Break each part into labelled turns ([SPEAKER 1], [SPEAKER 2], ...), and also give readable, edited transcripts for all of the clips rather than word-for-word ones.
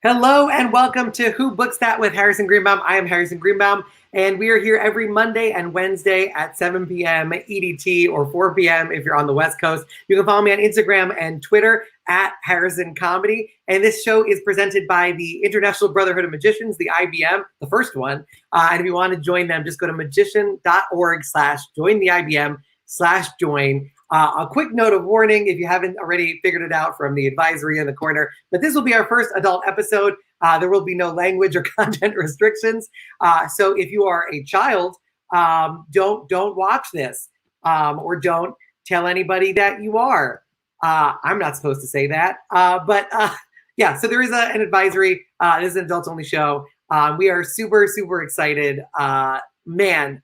[SPEAKER 1] Hello and welcome to Who Books That with Harrison Greenbaum. I am Harrison Greenbaum, and we are here every Monday and Wednesday at 7 p.m. EDT or 4 p.m. if you're on the West Coast. You can follow me on Instagram and Twitter at Harrison Comedy. And this show is presented by the International Brotherhood of Magicians, the IBM, the first one. And if you want to join them, just go to magician.org/join the IBM/join. A quick note of warning, if you haven't already figured it out from the advisory in the corner, but this will be our first adult episode. There will be no language or content restrictions. So if you are a child, don't watch this or don't tell anybody that you are. I'm not supposed to say that. But yeah, so there is an advisory. This is an adults only show. We are super, super excited. Man,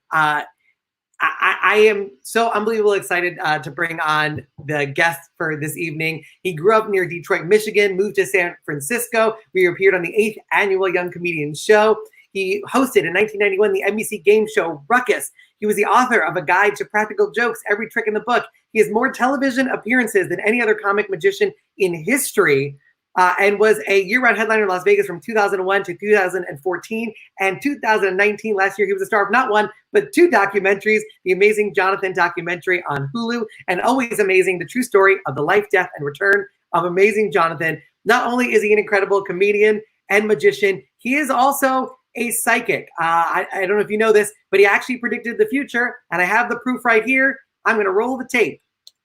[SPEAKER 1] I am so unbelievably excited to bring on the guest for this evening. He grew up near Detroit, Michigan, moved to San Francisco. We appeared on the 8th Annual Young Comedians Show. He hosted in 1991 the NBC game show Ruckus. He was the author of A Guide to Practical Jokes, Every Trick in the Book. He has more television appearances than any other comic magician in history. And was a year-round headliner in Las Vegas from 2001 to 2014. And 2019, last year, he was a star of not one, but two documentaries, the Amazing Jonathan documentary on Hulu, and Always Amazing, the true story of the life, death, and return of Amazing Jonathan. Not only is he an incredible comedian and magician, he is also a psychic. I don't know if you know this, but he actually predicted the future, and I have the proof right here. I'm going to roll the tape.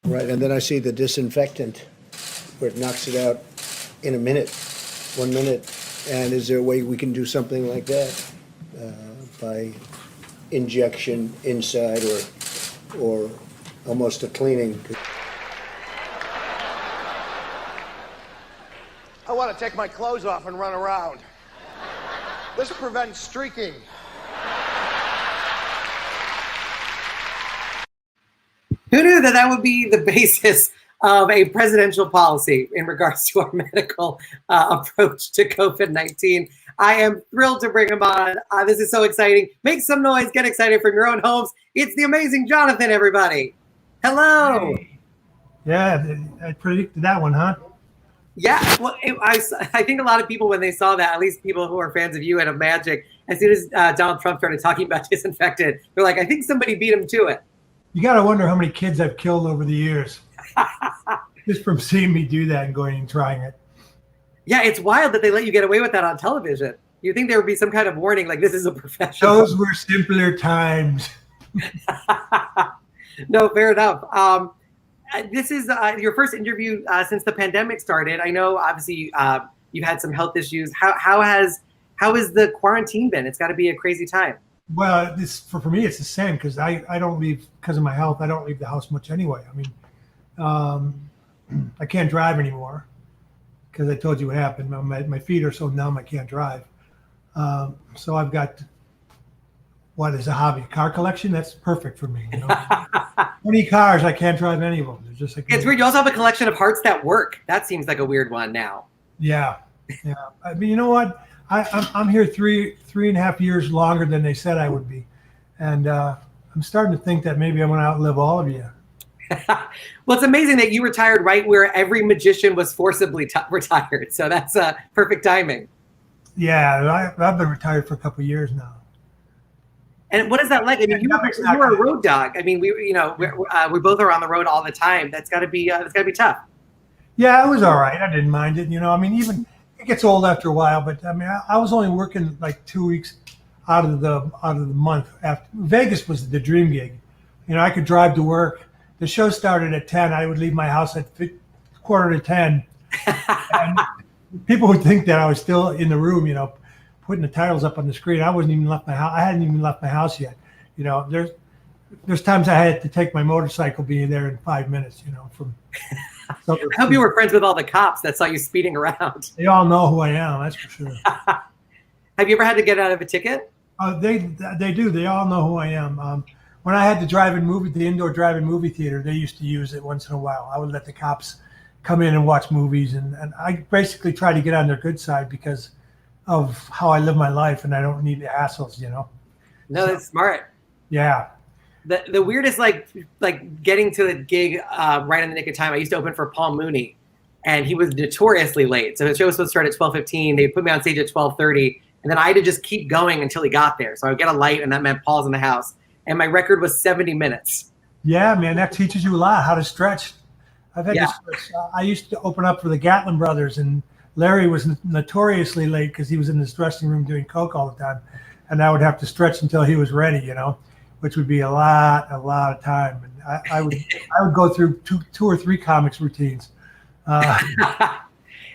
[SPEAKER 2] Right, and then I see the disinfectant where it knocks it out in a minute, 1 minute. And is there a way we can do something like that by injection inside or almost a cleaning?
[SPEAKER 3] I want to take my clothes off and run around. This prevents streaking.
[SPEAKER 1] Who knew that that would be the basis of a presidential policy in regards to our medical approach to COVID-19. I am thrilled to bring him on. This is so exciting. Make some noise. Get excited from your own homes. It's the Amazing Jonathan, everybody. Hello.
[SPEAKER 4] Yeah, I predicted that one, huh?
[SPEAKER 1] Yeah, well, I think a lot of people, when they saw that, at least people who are fans of you and of magic, as soon as Donald Trump started talking about disinfectant, they're like, I think somebody beat him to it.
[SPEAKER 4] You got to wonder how many kids I've killed over the years. Just from seeing me do that and going and trying it.
[SPEAKER 1] Yeah, it's wild that they let you get away with that on television. You think there would be some kind of warning, like this is a professional.
[SPEAKER 4] Those were simpler times.
[SPEAKER 1] No, fair enough. This is your first interview since the pandemic started. I know, obviously, you've had some health issues. How has the quarantine been? It's got to be a crazy time.
[SPEAKER 4] Well, for me, it's the same because I don't leave because of my health. I don't leave the house much anyway. I mean, I can't drive anymore because I told you what happened. My feet are so numb I can't drive. So I've got what is a hobby? Car collection? That's perfect for me. You know? 20 cars, I can't drive any of them. They're just like
[SPEAKER 1] it's weird. You also have a collection of hearts that work. That seems like a weird one now.
[SPEAKER 4] Yeah. I mean, you know what? I'm here three and a half years longer than they said I would be, and I'm starting to think that maybe I'm going to outlive all of you.
[SPEAKER 1] Well, it's amazing that you retired right where every magician was forcibly retired. So that's perfect timing.
[SPEAKER 4] Yeah, I've been retired for a couple of years now.
[SPEAKER 1] And what is that like? I mean, you were a road dog. I mean, we both are on the road all the time. That's got to be tough.
[SPEAKER 4] Yeah, it was all right. I didn't mind it. You know, I mean, even it gets old after a while. But I mean, I was only working like 2 weeks out of the month. After Vegas was the dream gig. You know, I could drive to work. The show started at 10. I would leave my house at 9:45. And people would think that I was still in the room, you know, putting the titles up on the screen. I wasn't even left my house. I hadn't even left my house yet. You know, there's times I had to take my motorcycle being there in 5 minutes, you know, from.
[SPEAKER 1] I hope you were friends with all the cops that saw you speeding around.
[SPEAKER 4] They all know who I am, that's for sure.
[SPEAKER 1] Have you ever had to get out of a ticket?
[SPEAKER 4] They do. They all know who I am. When I had the indoor drive-in movie theater, they used to use it once in a while. I would let the cops come in and watch movies, and I basically try to get on their good side because of how I live my life, and I don't need the hassles, you know.
[SPEAKER 1] No, that's smart.
[SPEAKER 4] Yeah.
[SPEAKER 1] The weirdest, like getting to the gig right in the nick of time. I used to open for Paul Mooney, and he was notoriously late. So the show was supposed to start at 12:15. They put me on stage at 12:30, and then I had to just keep going until he got there. So I would get a light, and that meant Paul's in the house. And my record was 70 minutes.
[SPEAKER 4] Yeah, man, that teaches you a lot how to stretch. I've had to stretch. I used to open up for the Gatlin brothers, and Larry was notoriously late because he was in this dressing room doing coke all the time, and I would have to stretch until he was ready, you know, which would be a lot of time. And I would go through two or three comics routines.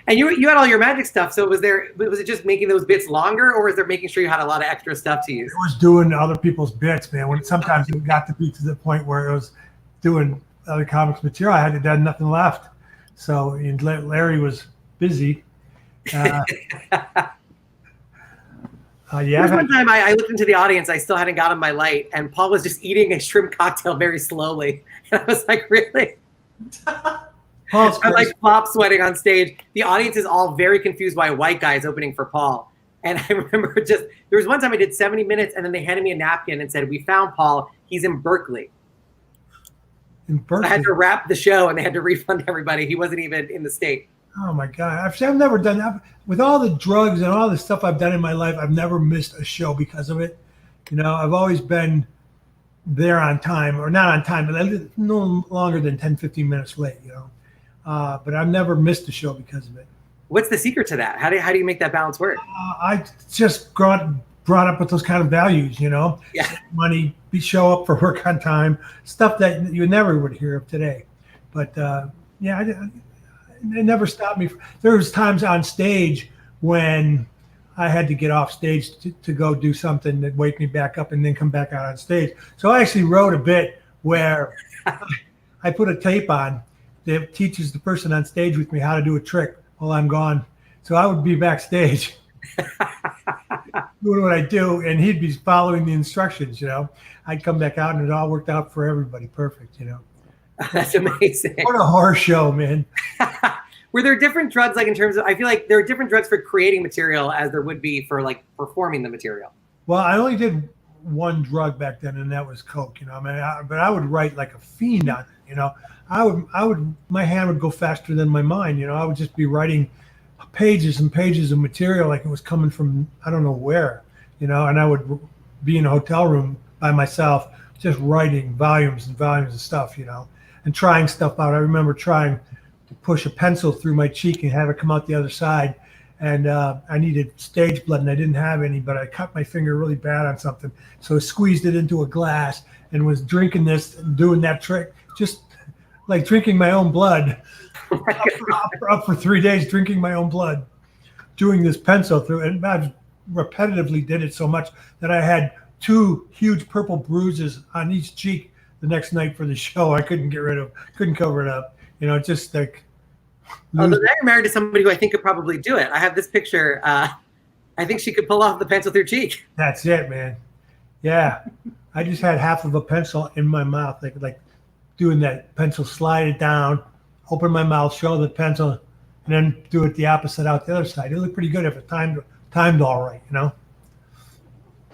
[SPEAKER 1] And you had all your magic stuff. So was it just making those bits longer, or was there making sure you had a lot of extra stuff to use?
[SPEAKER 4] It was doing other people's bits, man. When sometimes it got to be to the point where it was doing other comics material, I had nothing left. So and Larry was busy. Yeah.
[SPEAKER 1] One time I looked into the audience. I still hadn't gotten my light, and Paul was just eating a shrimp cocktail very slowly. And I was like, really? I'm like flop sweating on stage. The audience is all very confused why a white guy is opening for Paul. And I remember there was one time I did 70 minutes, and then they handed me a napkin and said, "We found Paul. He's in Berkeley."
[SPEAKER 4] In Berkeley?
[SPEAKER 1] So I had to wrap the show, and they had to refund everybody. He wasn't even in the state.
[SPEAKER 4] Oh my God. I've never done that. With all the drugs and all the stuff I've done in my life, I've never missed a show because of it. You know, I've always been there on time, or not on time, but no longer than 10, 15 minutes late, you know. But I've never missed a show because of it.
[SPEAKER 1] What's the secret to that? How do you make that balance work?
[SPEAKER 4] I just brought up with those kind of values, you know.
[SPEAKER 1] Yeah.
[SPEAKER 4] Save money, show up for work on time, stuff that you never would hear of today. But it never stopped me. There was times on stage when I had to get off stage to go do something that wake me back up and then come back out on stage. So I actually wrote a bit where I put a tape on that teaches the person on stage with me how to do a trick while I'm gone. So I would be backstage doing what I do, and he'd be following the instructions, you know. I'd come back out, and it all worked out for everybody perfect, you know.
[SPEAKER 1] That's amazing.
[SPEAKER 4] What a horror show, man.
[SPEAKER 1] Were there different drugs, like in terms of, I feel like there are different drugs for creating material as there would be for like performing the material?
[SPEAKER 4] Well, I only did one drug back then, and that was coke, you know. I mean, but I would write like a fiend on it, you know. My hand would go faster than my mind, you know. I would just be writing pages and pages of material like it was coming from I don't know where, you know. And I would be in a hotel room by myself, just writing volumes and volumes of stuff, you know, and trying stuff out. I remember trying to push a pencil through my cheek and have it come out the other side. And I needed stage blood, and I didn't have any, but I cut my finger really bad on something. So I squeezed it into a glass and was drinking this and doing that trick, just like drinking my own blood. Up for 3 days, drinking my own blood, doing this pencil through. And I repetitively did it so much that I had 2 huge purple bruises on each cheek the next night for the show. I couldn't cover it up. You know, just like.
[SPEAKER 1] Although now you're married to somebody who I think could probably do it. I have this picture. I think she could pull off the pencil through cheek.
[SPEAKER 4] That's it, man. Yeah. I just had half of a pencil in my mouth, like doing that pencil, slide it down, open my mouth, show the pencil, and then do it the opposite out the other side. It looked pretty good if it timed all right, you know?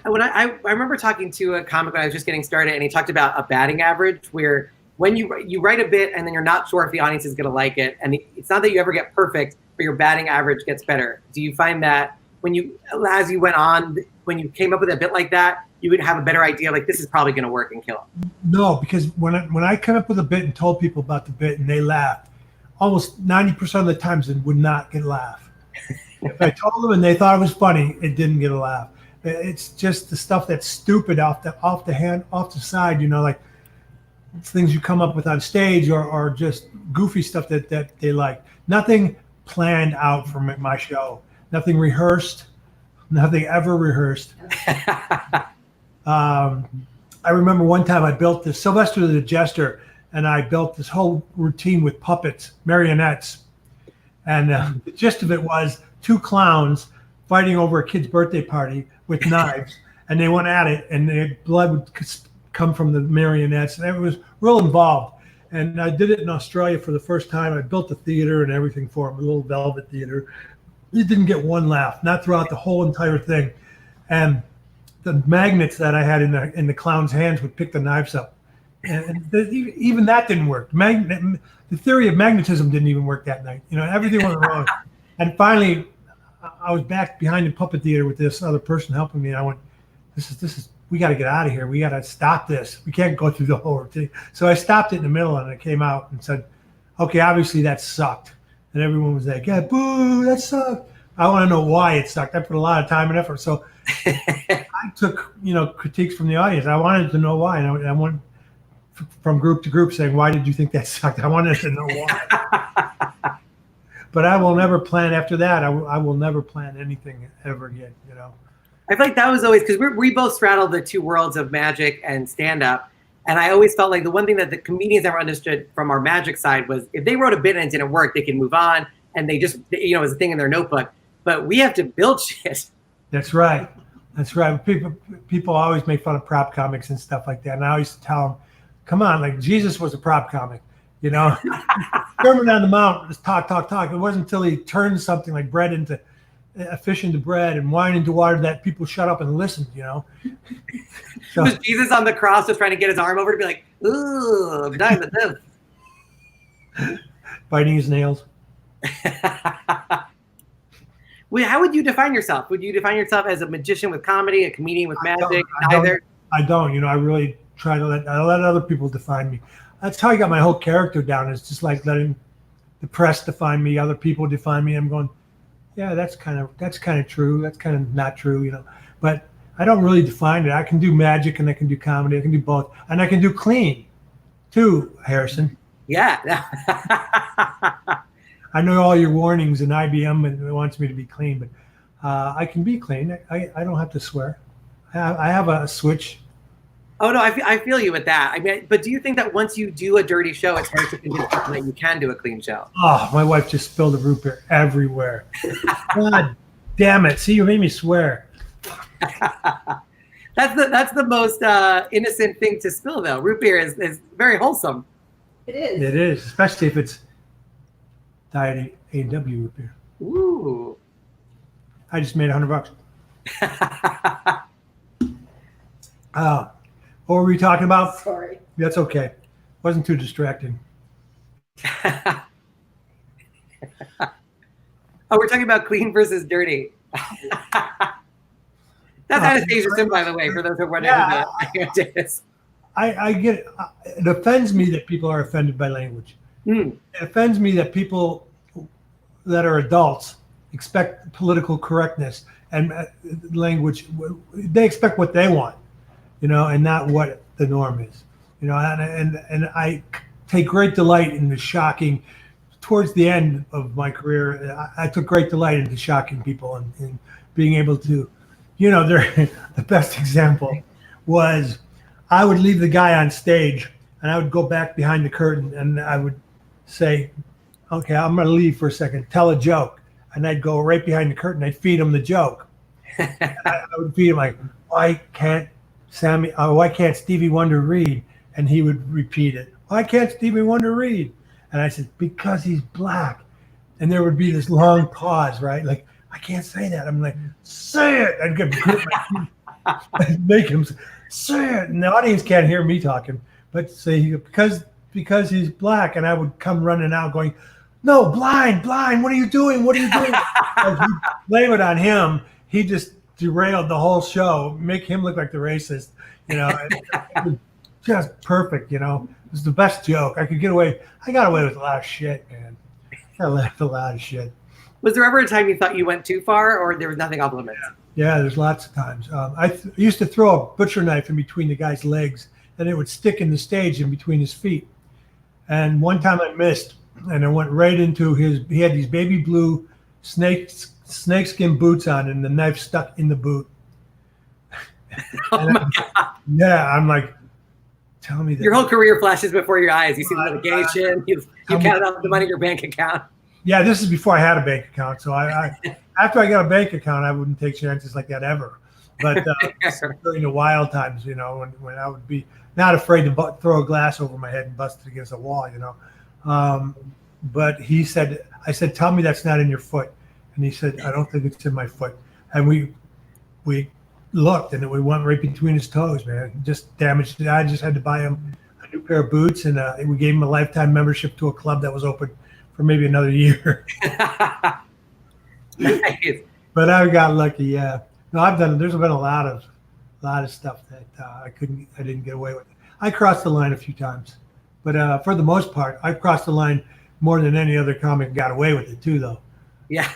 [SPEAKER 1] When I remember talking to a comic when I was just getting started, and he talked about a batting average where when you write a bit and then you're not sure if the audience is going to like it, and it's not that you ever get perfect, but your batting average gets better. Do you find that as you went on, when you came up with a bit like that, you would have a better idea, like this is probably going to work and kill it?
[SPEAKER 4] No, because when I came up with a bit and told people about the bit and they laughed, almost 90% of the times it would not get a laugh. If I told them and they thought it was funny, it didn't get a laugh. It's just the stuff that's stupid off the side, you know, like it's things you come up with on stage or just goofy stuff that they like. Nothing planned out for my show. Nothing rehearsed. Nothing ever rehearsed. I remember one time I built this, Sylvester the Jester, and I built this whole routine with puppets, marionettes. And the gist of it was 2 clowns fighting over a kid's birthday party with knives, and they went at it, and the blood would come from the marionettes, and it was real involved. And I did it in Australia for the first time. I built a theater and everything for them, a little velvet theater. It didn't get one laugh, not throughout the whole entire thing. And the magnets that I had in the clown's hands would pick the knives up Even that didn't work. The theory of magnetism didn't even work that night. Everything went wrong. And finally, I was back behind the puppet theater with this other person helping me. And I went, this is, we got to get out of here. We got to stop this. We can't go through the whole thing. So I stopped it in the middle and I came out and said, okay, obviously that sucked. And everyone was like, yeah, boo, that sucked. I want to know why it sucked. I put a lot of time and effort. So I took, critiques from the audience. I wanted to know why. And I went from group to group saying, why did you think that sucked? I wanted to know why. But I will never plan after that. I will never plan anything ever again,
[SPEAKER 1] I feel like that was always, because we both straddled the two worlds of magic and stand-up. And I always felt like the one thing that the comedians never understood from our magic side was if they wrote a bit and it didn't work, they can move on. And they just, it was a thing in their notebook. But we have to build shit.
[SPEAKER 4] That's right. That's right. People always make fun of prop comics and stuff like that. And I always tell them, come on, like Jesus was a prop comic, Sermon on the Mount, just talk. It wasn't until he turned something like bread into a fish into bread and wine into water that people shut up and listened, So,
[SPEAKER 1] was Jesus on the cross just trying to get his arm over to be like, ooh, I'm dying with this.
[SPEAKER 4] Biting his nails.
[SPEAKER 1] Wait, how would you define yourself? Would you define yourself as a magician with comedy, a comedian with magic? Neither?
[SPEAKER 4] I don't. I really try to let other people define me. That's how I got my whole character down. It's just like letting the press define me, other people define me. I'm going, yeah, that's kind of true. That's kind of not true, But I don't really define it. I can do magic and I can do comedy. I can do both, and I can do clean, too, Harrison.
[SPEAKER 1] Yeah.
[SPEAKER 4] I know all your warnings, and IBM wants me to be clean, but I can be clean. I don't have to swear. I have a switch.
[SPEAKER 1] Oh, no, I feel you with that. I mean, but do you think that once you do a dirty show, it's hard to convince people that you can do a clean show?
[SPEAKER 4] Oh, my wife just spilled a root beer everywhere. God damn it. See, you made me swear.
[SPEAKER 1] That's the most innocent thing to spill, though. Root beer is very wholesome.
[SPEAKER 5] It is.
[SPEAKER 4] It is, especially if it's Diet A&W root beer.
[SPEAKER 1] Ooh.
[SPEAKER 4] I just made $100. What were we talking about?
[SPEAKER 5] Sorry.
[SPEAKER 4] That's okay. Wasn't too distracting.
[SPEAKER 1] Oh, we're talking about clean versus dirty. That's Anastasia Sim, by the way, for those who are wondering who that is.
[SPEAKER 4] I get it. It offends me that people are offended by language. It offends me that people that are adults expect political correctness and language. They expect what they want, and not what the norm is. And I take great delight in the shocking. Towards the end of my career, I took great delight into shocking people and being able to, the best example was I would leave the guy on stage and I would go back behind the curtain and I would say, okay, I'm going to leave for a second, tell a joke. And I'd go right behind the curtain. I'd feed him the joke. I would feed him like, why can't Stevie Wonder read? And he would repeat it. Why can't Stevie Wonder read? And I said, because he's black. And there would be this long pause, right? Like, I can't say that. I'm like, say it. I'd get I'd make him say it. And the audience can't hear me talking, but say, because he's black. And I would come running out going, no, blind, what are you doing? What are you doing? Blame it on him. He just derailed the whole show, make him look like the racist, It was just perfect, It was the best joke. I got away with a lot of shit, man. I laughed a lot of shit.
[SPEAKER 1] Was there ever a time you thought you went too far, or there was nothing off limits?
[SPEAKER 4] Yeah, there's lots of times. I used to throw a butcher knife in between the guy's legs, and it would stick in the stage in between his feet. And one time I missed, and I went right into he had these baby blue snakeskin boots on, and the knife stuck in the boot.
[SPEAKER 1] Oh my God.
[SPEAKER 4] Yeah, I'm like, tell me that.
[SPEAKER 1] Your whole career flashes before your eyes. You see the litigation. You counted out the money in your bank account.
[SPEAKER 4] Yeah, this is before I had a bank account. So I after I got a bank account, I wouldn't take chances like that ever. But during the wild times, when I would be not afraid to throw a glass over my head and bust it against a wall, But I said, tell me that's not in your foot. And he said, I don't think it's in my foot. And we looked, and we went right between his toes, man. Just damaged it. I just had to buy him a a new pair of boots, and we gave him a lifetime membership to a club that was open for maybe another year.
[SPEAKER 1] Nice.
[SPEAKER 4] But I got lucky. Yeah. No, there's been a lot of stuff that I didn't get away with. I crossed the line a few times, but for the most part, I crossed the line more than any other comic. Got away with it too, though.
[SPEAKER 1] Yeah.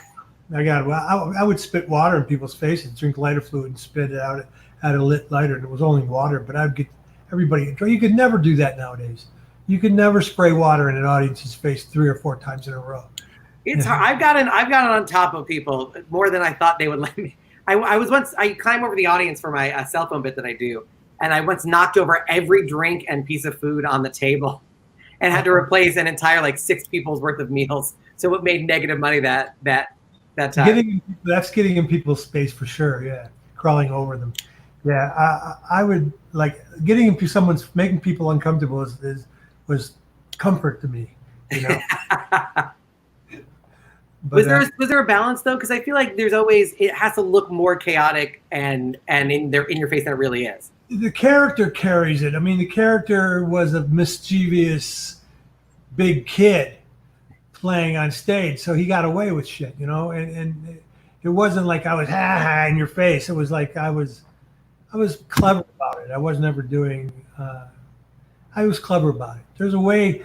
[SPEAKER 4] I would spit water in people's faces, drink lighter fluid, and spit it out at a lit lighter, and it was only water. But I'd get everybody. You could never do that nowadays. You could never spray water in an audience's face 3 or 4 times in a row.
[SPEAKER 1] It's hard. I've gotten on top of people more than I thought they would let me. I climb over the audience for my cell phone bit that I do, and I once knocked over every drink and piece of food on the table, and had to replace an entire 6 people's worth of meals. So it made negative money that time.
[SPEAKER 4] That's getting in people's space for sure. Yeah, crawling over them. Yeah, I would getting into making people uncomfortable was comfort to me. You know. But,
[SPEAKER 1] was there a balance though? Because I feel like there's always, it has to look more chaotic and in your face than it really is.
[SPEAKER 4] The character carries it. I mean, the character was a mischievous big kid playing on stage, so he got away with shit, you know. And it wasn't like I was ha in your face. It was like I was clever about it. I was never doing. I was clever about it. There's a way,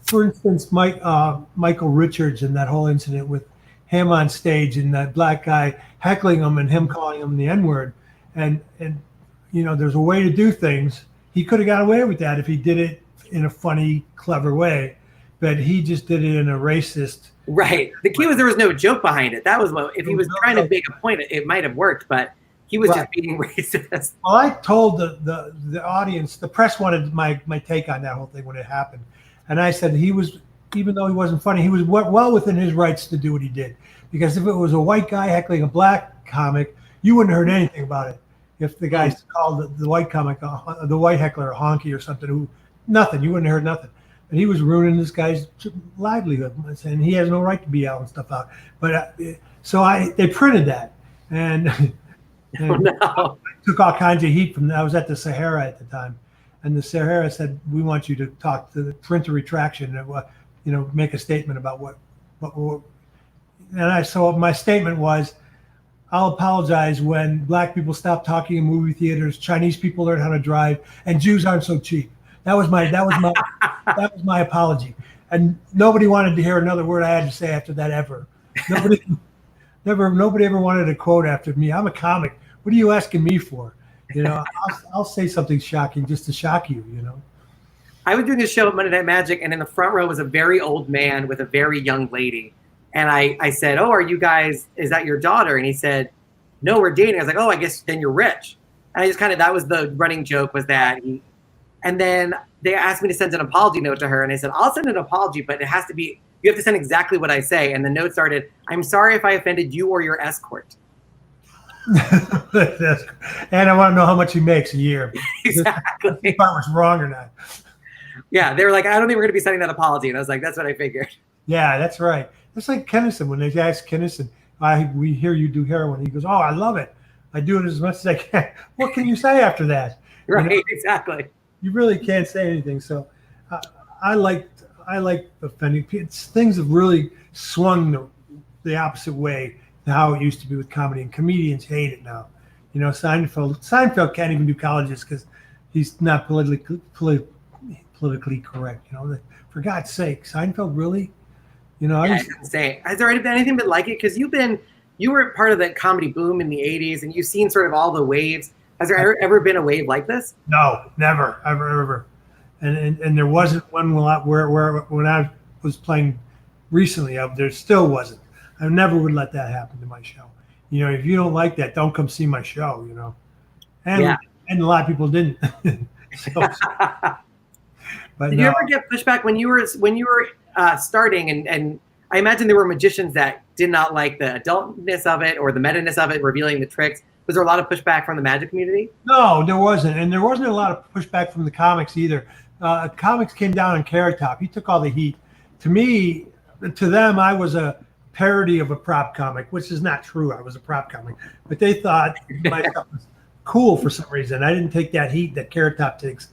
[SPEAKER 4] for instance, Michael Richards and that whole incident with him on stage and that black guy heckling him and him calling him the N-word. And you know, there's a way to do things. He could have got away with that if he did it in a funny, clever way, but he just did it in a racist.
[SPEAKER 1] Right. The key was there was no joke behind it. That was what, if he was trying to make a point, it might have worked, but he was just being racist.
[SPEAKER 4] Well, I told the audience, the press wanted my take on that whole thing when it happened. And I said even though he wasn't funny, he was well within his rights to do what he did. Because if it was a white guy heckling a black comic, you wouldn't have heard anything about it. If the guy called the white comic, the white heckler a honky or something, nothing, you wouldn't have heard nothing. But he was ruining this guy's livelihood, and he has no right to be yelling stuff out. But they printed that, and I took all kinds of heat from that. I was at the Sahara at the time. And the Sahara said, "We want you to talk to the print a retraction and make a statement about what." And so my statement was, "I'll apologize when black people stop talking in movie theaters, Chinese people learn how to drive, and Jews aren't so cheap." That was my apology. And nobody wanted to hear another word I had to say after that ever. Nobody ever wanted a quote after me. I'm a comic. What are you asking me for? You know, I'll say something shocking just to shock you, you know.
[SPEAKER 1] I was doing a show at Monday Night Magic, and in the front row was a very old man with a very young lady. And I said, "Oh, are you guys, is that your daughter?" And he said, "No, we're dating." I was like, "Oh, I guess then you're rich." And I just that was the running joke, was that. And then they asked me to send an apology note to her. And I said, "I'll send an apology, but it has to be, you have to send exactly what I say." And the note started, "I'm sorry if I offended you or your escort."
[SPEAKER 4] And I want to know how much he makes a year.
[SPEAKER 1] Exactly.
[SPEAKER 4] If I was wrong or not.
[SPEAKER 1] Yeah, they were like, "I don't think we're going to be sending that apology." And I was like, "That's what I figured."
[SPEAKER 4] Yeah, that's right. It's like Kennison. When they asked Kennison, "We hear you do heroin." He goes, "Oh, I love it. I do it as much as I can." What can you say after that?
[SPEAKER 1] Right,
[SPEAKER 4] you know?
[SPEAKER 1] Exactly.
[SPEAKER 4] You really can't say anything. So I like offending people. Things have really swung the opposite way to how it used to be with comedy, and comedians hate it now. You know, Seinfeld can't even do colleges because he's not politically correct. You know, for God's sake, Seinfeld really? You know,
[SPEAKER 1] I didn't say. Has there been anything but like it? Because you were part of the comedy boom in the '80s, and you've seen sort of all the waves. Has there ever been a wave like this?
[SPEAKER 4] No, never, ever. And there wasn't one where when I was playing recently. There still wasn't. I never would let that happen to my show. You know, if you don't like that, don't come see my show. You know, and a lot of people didn't. But
[SPEAKER 1] did you ever get pushback when you were starting? And I imagine there were magicians that did not like the adultness of it or the meta-ness of it, revealing the tricks. Was there a lot of pushback from the magic community?
[SPEAKER 4] No, there wasn't. And there wasn't a lot of pushback from the comics either. Comics came down on Carrot Top. He took all the heat. To them, I was a parody of a prop comic, which is not true. I was a prop comic. But they thought my stuff cool for some reason. I didn't take that heat that Carrot Top takes,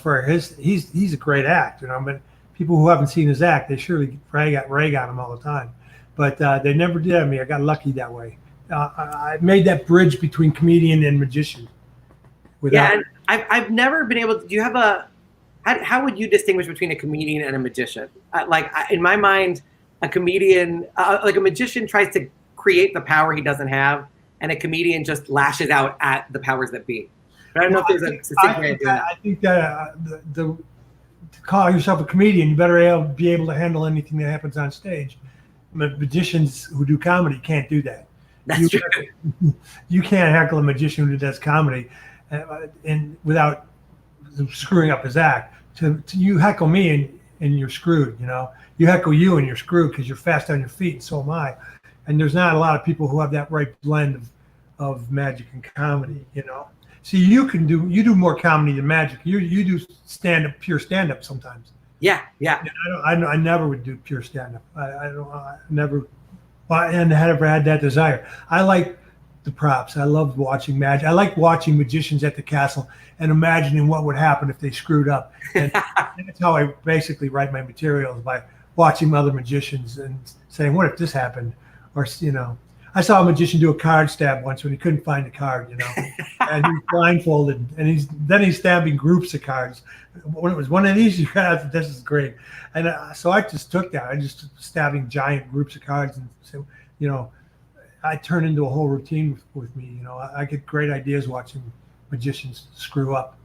[SPEAKER 4] for he's a great act, but people who haven't seen his act, they surely rag on him all the time. But they never did on me. I got lucky that way. I made that bridge between comedian and magician.
[SPEAKER 1] And I've never been able to. Do you have how would you distinguish between a comedian and a magician? In my mind, a comedian, like a magician, tries to create the power he doesn't have, and a comedian just lashes out at the powers that be. But I don't know if there's a succinct way of doing that.
[SPEAKER 4] I think that to call yourself a comedian, you better be able to handle anything that happens on stage. Magicians who do comedy can't do that.
[SPEAKER 1] That's true.
[SPEAKER 4] You can't heckle a magician who does comedy and without screwing up his act. To you heckle me and you're screwed. You heckle you and you're screwed because you're fast on your feet, and so am I. And there's not a lot of people who have that right blend of magic and comedy. See, you do more comedy than magic. You do pure stand up sometimes.
[SPEAKER 1] Yeah.
[SPEAKER 4] I never would do pure stand up. I never never had that desire. I like the props. I love watching magic. I like watching magicians at the castle and imagining what would happen if they screwed up. And that's how I basically write my materials, by watching other magicians and saying, what if this happened? Or, I saw a magician do a card stab once when he couldn't find a card, and he's blindfolded, and he's stabbing groups of cards. When it was one of these, you got, this is great. And so I just took that. I just stabbing giant groups of cards, and so, I turn into a whole routine with me. I get great ideas watching magicians screw up.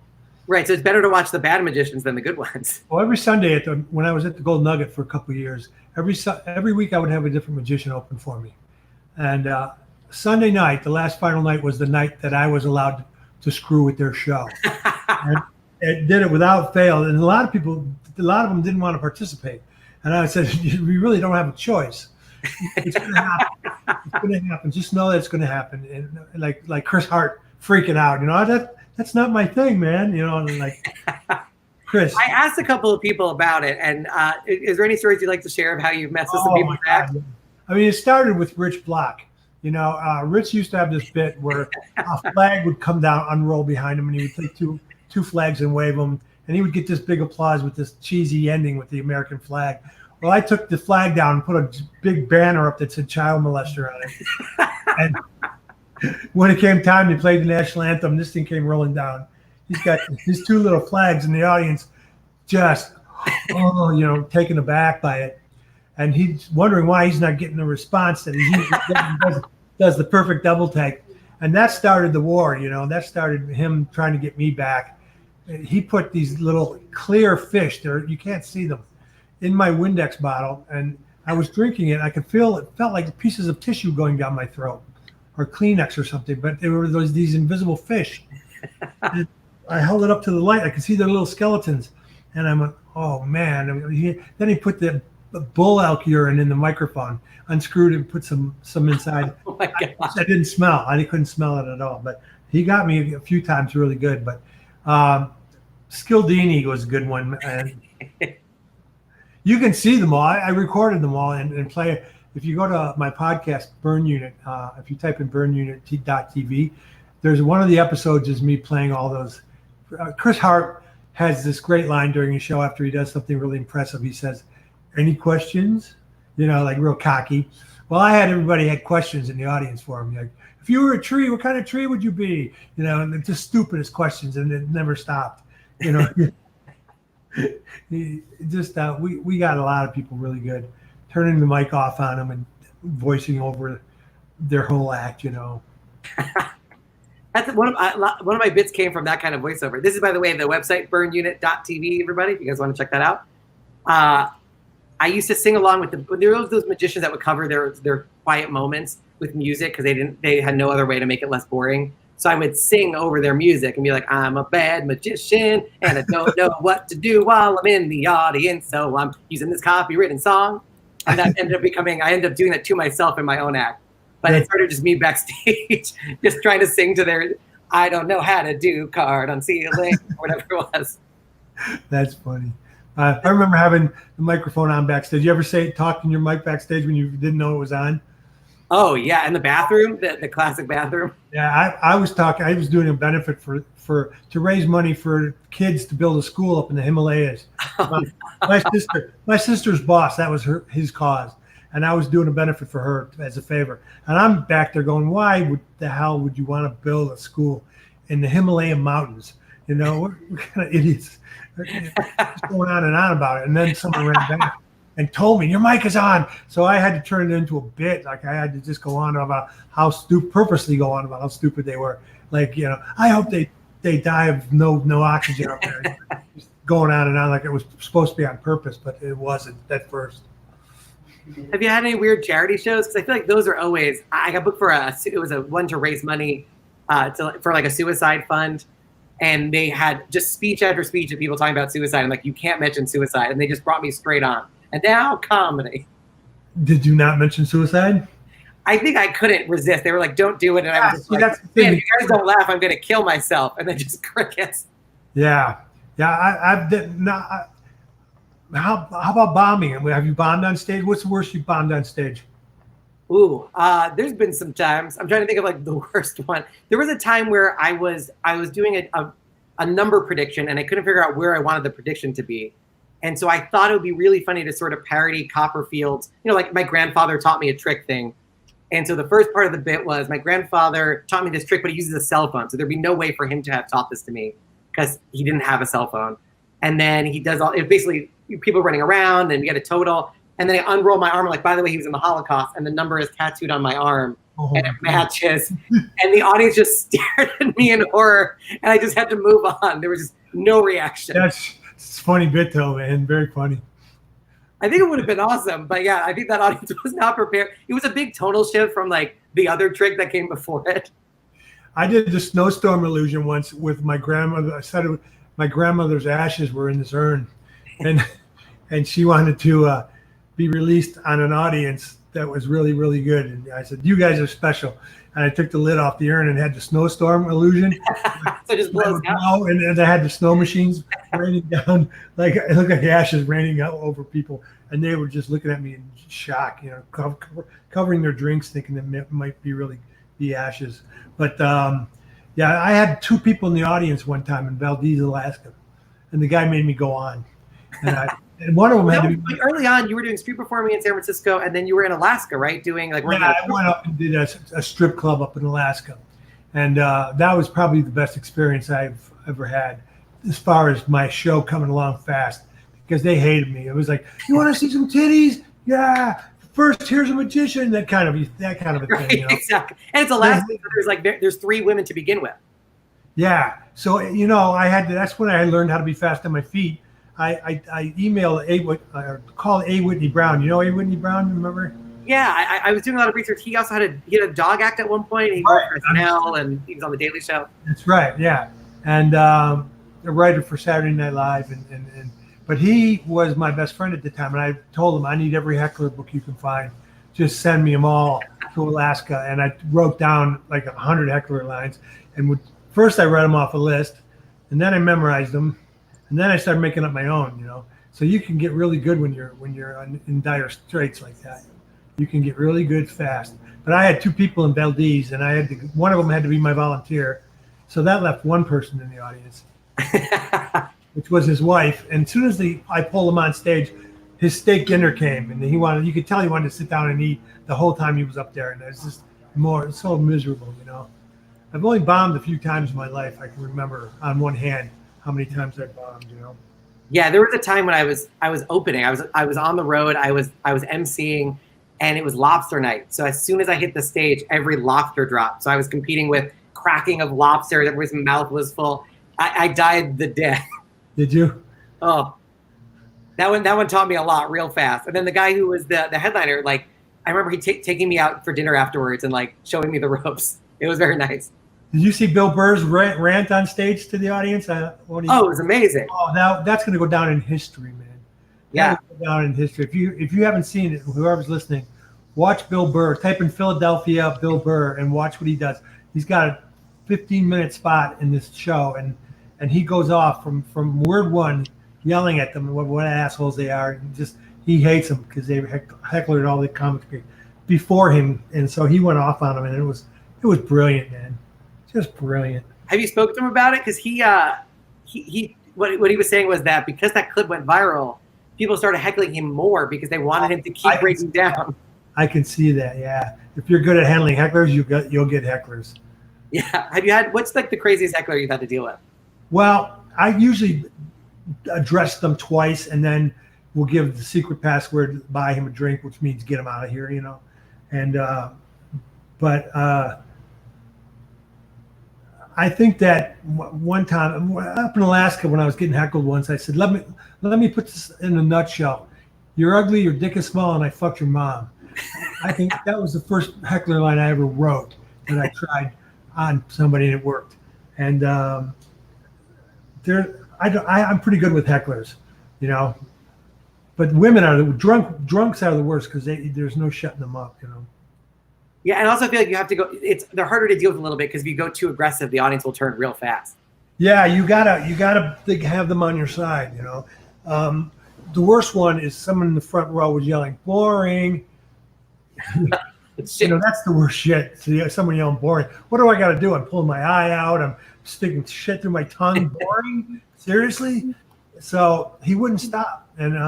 [SPEAKER 1] Right. So it's better to watch the bad magicians than the good ones.
[SPEAKER 4] Well, every Sunday when I was at the Gold Nugget for a couple of years, every week I would have a different magician open for me. And Sunday night, the last final night, was the night that I was allowed to screw with their show. And it did it without fail. And a lot of them didn't want to participate. And I said, we really don't have a choice. It's going to happen. It's going to happen. Just know that it's going to happen. And like Chris Hart freaking out, that's not my thing, man. And like Chris.
[SPEAKER 1] I asked a couple of people about it. And is there any stories you'd like to share of how you've messed with some people's acts?
[SPEAKER 4] I mean, it started with Rich Block. Rich used to have this bit where a flag would come down, unroll behind him, and he would take two flags and wave them, and he would get this big applause with this cheesy ending with the American flag. Well, I took the flag down and put a big banner up that said child molester on it. And when it came time to play the national anthem, this thing came rolling down. He's got his two little flags, and the audience just, taken aback by it. And he's wondering why he's not getting the response that he usually does the perfect double take. And that started the war, that started him trying to get me back. He put these little clear fish there, you can't see them, in my Windex bottle. And I was drinking it. I could feel it felt like pieces of tissue going down my throat, or Kleenex or something. But they were these invisible fish. And I held it up to the light. I could see their little skeletons. And I'm like, oh, man. Then he put the bull elk urine in the microphone, unscrewed and put some inside.
[SPEAKER 1] Oh my God.
[SPEAKER 4] I didn't smell. I couldn't smell it at all. But he got me a few times really good. But Skildini was a good one. And you can see them all. I recorded them all and play. If you go to my podcast, Burn Unit, if you type in burnunit.tv, there's one of the episodes is me playing all those. Chris Hart has this great line during his show after he does something really impressive. He says, "Any questions?" Like real cocky. Well, everybody had questions in the audience for him. Like, if you were a tree, what kind of tree would you be? And the just stupidest questions, and it never stopped. We got a lot of people really good, turning the mic off on them and voicing over their whole act.
[SPEAKER 1] That's one of my bits came from that kind of voiceover. This is, by the way, the website burnunit.tv. Everybody, if you guys want to check that out. I used to sing along with there were those magicians that would cover their quiet moments with music because they had no other way to make it less boring. So I would sing over their music and be like, "I'm a bad magician and I don't know what to do while I'm in the audience, so I'm using this copywritten song." And that ended up doing that to myself in my own act. But it started just me backstage, just trying to sing to their "I don't know how to do card unsealing" or whatever it was.
[SPEAKER 4] That's funny. I remember having the microphone on backstage. You ever talk in your mic backstage when you didn't know it was on?
[SPEAKER 1] Oh yeah, and the bathroom, the classic bathroom.
[SPEAKER 4] Yeah, I was doing a benefit to raise money for kids to build a school up in the Himalayas. My, my sister's boss, that was his cause. And I was doing a benefit for her as a favor. And I'm back there going, why the hell would you want to build a school in the Himalayan mountains? You know, what kind of idiots? Just going on and on about it. And then someone ran back and told me, your mic is on. So I had to turn it into a bit. Like I had to just go on about purposely go on about how stupid they were. Like, you know, I hope they die of no oxygen up there. Just going on and on like it was supposed to be on purpose, but it wasn't at first.
[SPEAKER 1] Have you had any weird charity shows? Because I feel like those are always. I got booked for it was a one to raise money for like a suicide fund, and they had just speech after speech of people talking about suicide. I'm like, you can't mention suicide, and they just brought me straight on. And now comedy.
[SPEAKER 4] Did you not mention suicide?
[SPEAKER 1] I think I couldn't resist. They were like, don't do it, and I was just like, man, if you guys don't laugh, I'm gonna kill myself. And then just crickets.
[SPEAKER 4] Yeah. I've not. How about bombing? Have you bombed on stage? What's the worst you bombed on stage?
[SPEAKER 1] Ooh, there's been some times. I'm trying to think of like the worst one. There was a time where I was doing a number prediction and I couldn't figure out where I wanted the prediction to be. And so I thought it would be really funny to sort of parody Copperfield's, you know, like my grandfather taught me a trick thing. And so the first part of the bit was my grandfather taught me this trick, but he uses a cell phone. So there'd be no way for him to have taught this to me because he didn't have a cell phone. And then he does it basically people running around and we get a total. And then I unroll my arm like, by the way, he was in the Holocaust and the number is tattooed on my arm and it matches. And the audience just stared at me in horror and I just had to move on. There was just no reaction.
[SPEAKER 4] It's a funny bit though, man. Very funny.
[SPEAKER 1] I think it would have been awesome. But yeah, I think that audience was not prepared. It was a big tonal shift from like the other trick that came before it.
[SPEAKER 4] I did the snowstorm illusion once with my grandmother. I said my grandmother's ashes were in this urn. And she wanted to be released on an audience that was really, really good. And I said, you guys are special. And I took the lid off the urn and had the snowstorm illusion.
[SPEAKER 1] So it just blows out.
[SPEAKER 4] And I had the snow machines raining down. Like it looked like ashes raining out over people. And they were just looking at me in shock, you know, covering their drinks, thinking that might be ashes. But yeah, I had two people in the audience one time in Valdez, Alaska. And the guy made me go on. And one of them had to be
[SPEAKER 1] early on. You were doing street performing in San Francisco, and then you were in Alaska, right? Doing like
[SPEAKER 4] I went up and did a strip club up in Alaska, and that was probably the best experience I've ever had as far as my show coming along fast because they hated me. It was like, you want to see some titties? Yeah. First, here's a magician. That kind of a
[SPEAKER 1] right,
[SPEAKER 4] thing. You know?
[SPEAKER 1] Exactly. And it's Alaska. So there's three women to begin with.
[SPEAKER 4] Yeah. So you know, that's when I learned how to be fast on my feet. I emailed called A. Whitney Brown. You know A. Whitney Brown? Remember?
[SPEAKER 1] Yeah, I was doing a lot of research. He also had a dog act at one point. He worked for SNL and he was on the Daily Show.
[SPEAKER 4] That's right. Yeah, and a writer for Saturday Night Live, but he was my best friend at the time, and I told him I need every heckler book you can find. Just send me them all to Alaska, and I wrote down like 100 heckler lines, and first I read them off a list, and then I memorized them. And then I started making up my own, you know. So you can get really good when you're in dire straits like that. You can get really good fast. But I had two people in Valdez, and one of them had to be my volunteer. So that left one person in the audience, which was his wife. And as soon as I pulled him on stage, his steak dinner came, and you could tell he wanted to sit down and eat the whole time he was up there. And it's just it's so miserable, you know. I've only bombed a few times in my life. I can remember on one hand how many times I bombed, you know?
[SPEAKER 1] Yeah, there was a time when I was opening. I was on the road. I was emceeing, and it was lobster night. So as soon as I hit the stage, every lobster dropped. So I was competing with cracking of lobster. Everybody's mouth was full. I died the death.
[SPEAKER 4] Did you?
[SPEAKER 1] Oh, that one taught me a lot real fast. And then the guy who was the headliner, like I remember he taking me out for dinner afterwards and like showing me the ropes. It was very nice.
[SPEAKER 4] Did you see Bill Burr's rant on stage to the audience?
[SPEAKER 1] It was amazing.
[SPEAKER 4] Oh, now that's going to go down in history, man.
[SPEAKER 1] Yeah,
[SPEAKER 4] go down in history. If you haven't seen it, whoever's listening, watch Bill Burr. Type in Philadelphia Bill Burr and watch what he does. He's got a 15-minute spot in this show, and he goes off from word one, yelling at them what assholes they are. And he hates them because they hecklered all the comics. before him, and so he went off on him, and it was brilliant, man, just brilliant.
[SPEAKER 1] Have you spoken to him about it? Because what he was saying was that because that clip went viral, people started heckling him more because they wanted him to keep breaking down.
[SPEAKER 4] I can see that. Yeah, if you're good at handling hecklers, you'll get hecklers.
[SPEAKER 1] Yeah. Have you had what's like the craziest heckler you've had to deal with?
[SPEAKER 4] Well, I usually address them twice, and then we'll give the secret password, buy him a drink, which means get him out of here, you know. And I think that one time up in Alaska when I was getting heckled once, I said, let me put this in a nutshell. You're ugly, your dick is small, and I fucked your mom. I think that was the first heckler line I ever wrote that I tried on somebody, and it worked. And I'm pretty good with hecklers, you know. But women are drunks are the worst because there's no shutting them up, you know.
[SPEAKER 1] Yeah, and I also feel like you have to go. They're harder to deal with a little bit because if you go too aggressive, the audience will turn real fast.
[SPEAKER 4] Yeah, you gotta have them on your side, you know. The worst one is someone in the front row was yelling boring. You know, that's the worst shit. So someone yelling boring. What do I got to do? I'm pulling my eye out. I'm sticking shit through my tongue. Boring? Seriously? So he wouldn't stop. And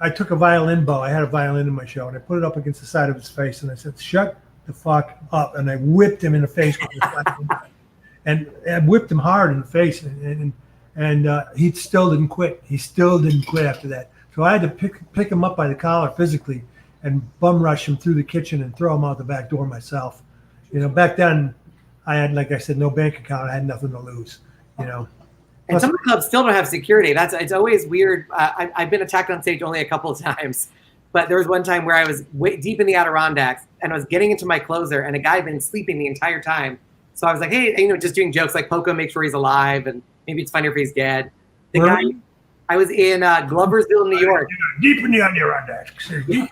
[SPEAKER 4] I took a violin bow. I had a violin in my show, and I put it up against the side of his face, and I said, "Shut the fuck up!" And I whipped him in the face with this and I whipped him hard in the face, and he still didn't quit. He still didn't quit after that. So I had to pick him up by the collar physically and bum rush him through the kitchen and throw him out the back door myself. You know, back then I had, like I said, no bank account. I had nothing to lose, you know.
[SPEAKER 1] And some of the clubs still don't have security. It's always weird. I've been attacked on stage only a couple of times, but there was one time where I was deep in the Adirondacks and I was getting into my closer, and a guy had been sleeping the entire time. So I was like, hey, you know, just doing jokes like Poco, make sure he's alive, and maybe it's funnier if he's dead. The guy, I was in Gloversville, New York.
[SPEAKER 4] Deep in the Adirondacks.
[SPEAKER 1] Yeah.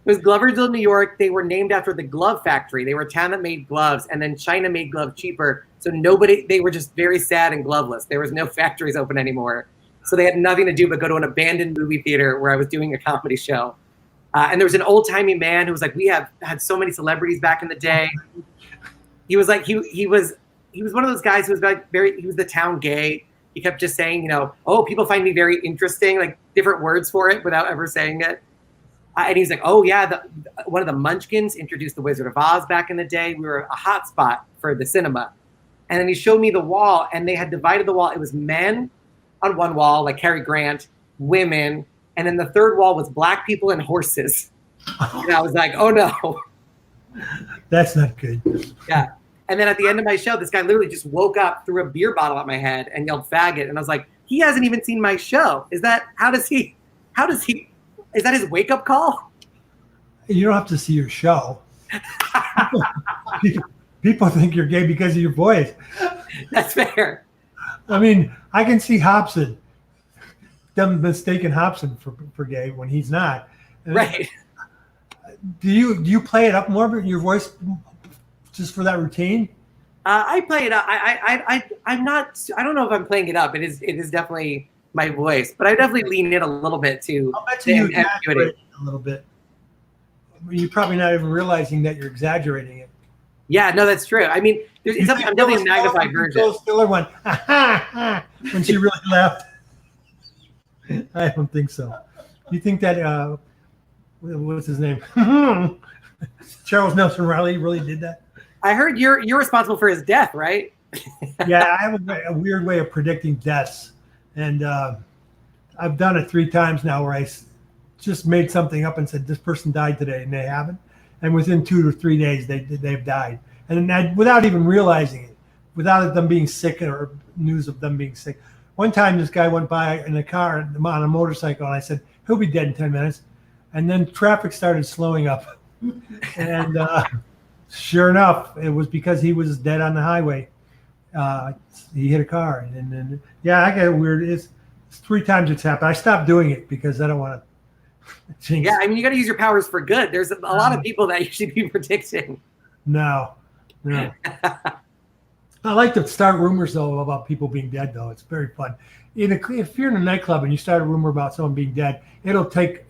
[SPEAKER 1] It was Gloversville, New York. They were named after the glove factory. They were a town that made gloves, and then China made gloves cheaper. So they were just very sad and gloveless. There was no factories open anymore. So they had nothing to do but go to an abandoned movie theater where I was doing a comedy show. And there was an old-timey man who was like, we have had so many celebrities back in the day. He was like, he was one of those guys who was like he was the town gay. He kept just saying, you know, oh, people find me very interesting, like different words for it without ever saying it. And he's like, oh, yeah, one of the Munchkins introduced the Wizard of Oz back in the day. We were a hot spot for the cinema. And then he showed me the wall, and they had divided the wall. It was men on one wall, like Cary Grant, women, and then the third wall was black people and horses. And I was like, oh, no.
[SPEAKER 4] That's not good.
[SPEAKER 1] Yeah. And then at the end of my show, this guy literally just woke up, threw a beer bottle at my head, and yelled faggot. And I was like, he hasn't even seen my show. Is that his wake-up call?
[SPEAKER 4] You don't have to see your show. People think you're gay because of your voice.
[SPEAKER 1] That's fair.
[SPEAKER 4] I mean, I can see Hobson, them mistaking Hobson for gay when he's not.
[SPEAKER 1] Right.
[SPEAKER 4] Do you play it up more, your voice, just for that routine?
[SPEAKER 1] I play it up. I'm not. I don't know if I'm playing it up. It is definitely my voice, but I definitely lean in a little bit too.
[SPEAKER 4] I'll bet you exaggerate a little bit. You're probably not even realizing that you're exaggerating it.
[SPEAKER 1] Yeah, no, that's true. I mean, I'm definitely a magnified version.
[SPEAKER 4] Phil Stiller went when she really laughed. I don't think so. You think that what's his name? Charles Nelson Riley really did that?
[SPEAKER 1] I heard you're responsible for his death, right?
[SPEAKER 4] Yeah, I have a weird way of predicting deaths. And I've done it 3 times now where I just made something up and said, this person died today, and they haven't. And within 2 to 3 days, they've died. And without even realizing it, without them being sick or news of them being sick. One time, this guy went by in a car on a motorcycle, and I said, he'll be dead in 10 minutes. And then traffic started slowing up. And sure enough, it was because he was dead on the highway. He hit a car, and then yeah, I get weird. It's 3 times it's happened. I stopped doing it because I don't want to jinx.
[SPEAKER 1] Yeah, I mean, you got to use your powers for good. There's a lot of people that you should be predicting.
[SPEAKER 4] No. I like to start rumors though about people being dead. Though it's very fun. If you're in a nightclub and you start a rumor about someone being dead, it'll take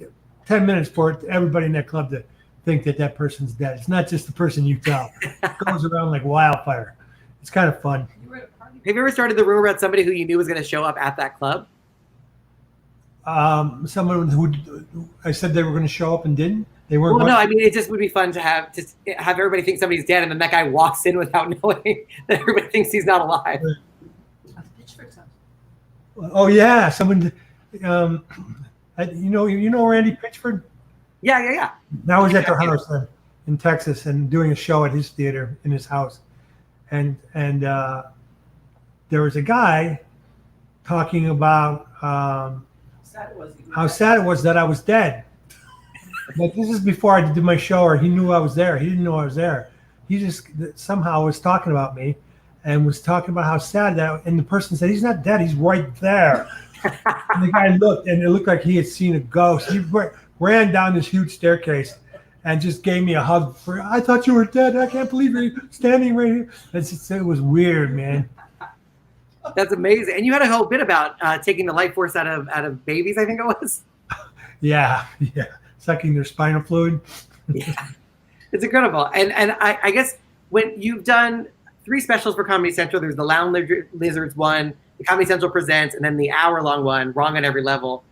[SPEAKER 4] 10 minutes for everybody in that club think that that person's dead. It's not just the person you tell. It goes around like wildfire. It's kind of fun.
[SPEAKER 1] Have you ever started the rumor about somebody who you knew was going to show up at that club?
[SPEAKER 4] Someone who I said they were going to show up and didn't. They weren't.
[SPEAKER 1] Well, no, I mean, it just would be fun to have everybody think somebody's dead, and then that guy walks in without knowing that everybody thinks he's not alive.
[SPEAKER 4] Oh yeah, someone. You know Randy Pitchford.
[SPEAKER 1] Yeah.
[SPEAKER 4] Now he's at their house in Texas and doing a show at his theater in his house, and there was a guy talking about how sad it was that I was dead. But this is before I did my show, or he knew I was there. He didn't know I was there. He just somehow was talking about me and was talking about how sad that. And the person said, "He's not dead. He's right there." And the guy looked, and it looked like he had seen a ghost. He ran down this huge staircase and just gave me a hug. I thought you were dead. I can't believe you're standing right here. It was weird, man.
[SPEAKER 1] That's amazing. And you had a whole bit about taking the life force out of babies, I think it was.
[SPEAKER 4] Yeah. Sucking their spinal fluid.
[SPEAKER 1] Yeah, it's incredible. And I guess when you've done 3 specials for Comedy Central, there's the Lounge Lizards one, the Comedy Central Presents, and then the hour-long one, Wrong on Every Level.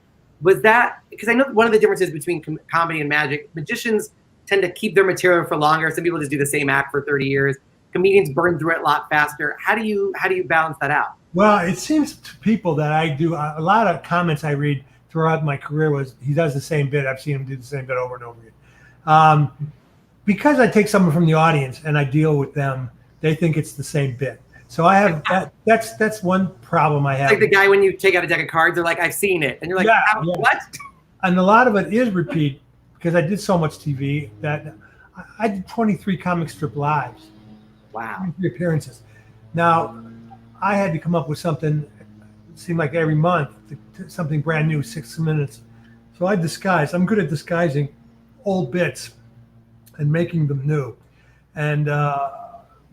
[SPEAKER 1] Was that, because I know one of the differences between comedy and magic, magicians tend to keep their material for longer. Some people just do the same act for 30 years. Comedians burn through it a lot faster. How do you balance that out?
[SPEAKER 4] Well, it seems to people that I do, a lot of comments I read throughout my career was, he does the same bit. I've seen him do the same bit over and over again. Because I take someone from the audience and I deal with them, they think it's the same bit. So I have that's one problem I have.
[SPEAKER 1] Like the guy when you take out a deck of cards, they're like, "I've seen it," and you're like,
[SPEAKER 4] yeah.
[SPEAKER 1] "What?"
[SPEAKER 4] And a lot of it is repeat because I did so much TV that I did 23 comic strip lives.
[SPEAKER 1] Wow.
[SPEAKER 4] 23 appearances. Now I had to come up with something. It seemed like every month, something brand new, 6 minutes. So I disguise. I'm good at disguising old bits and making them new. And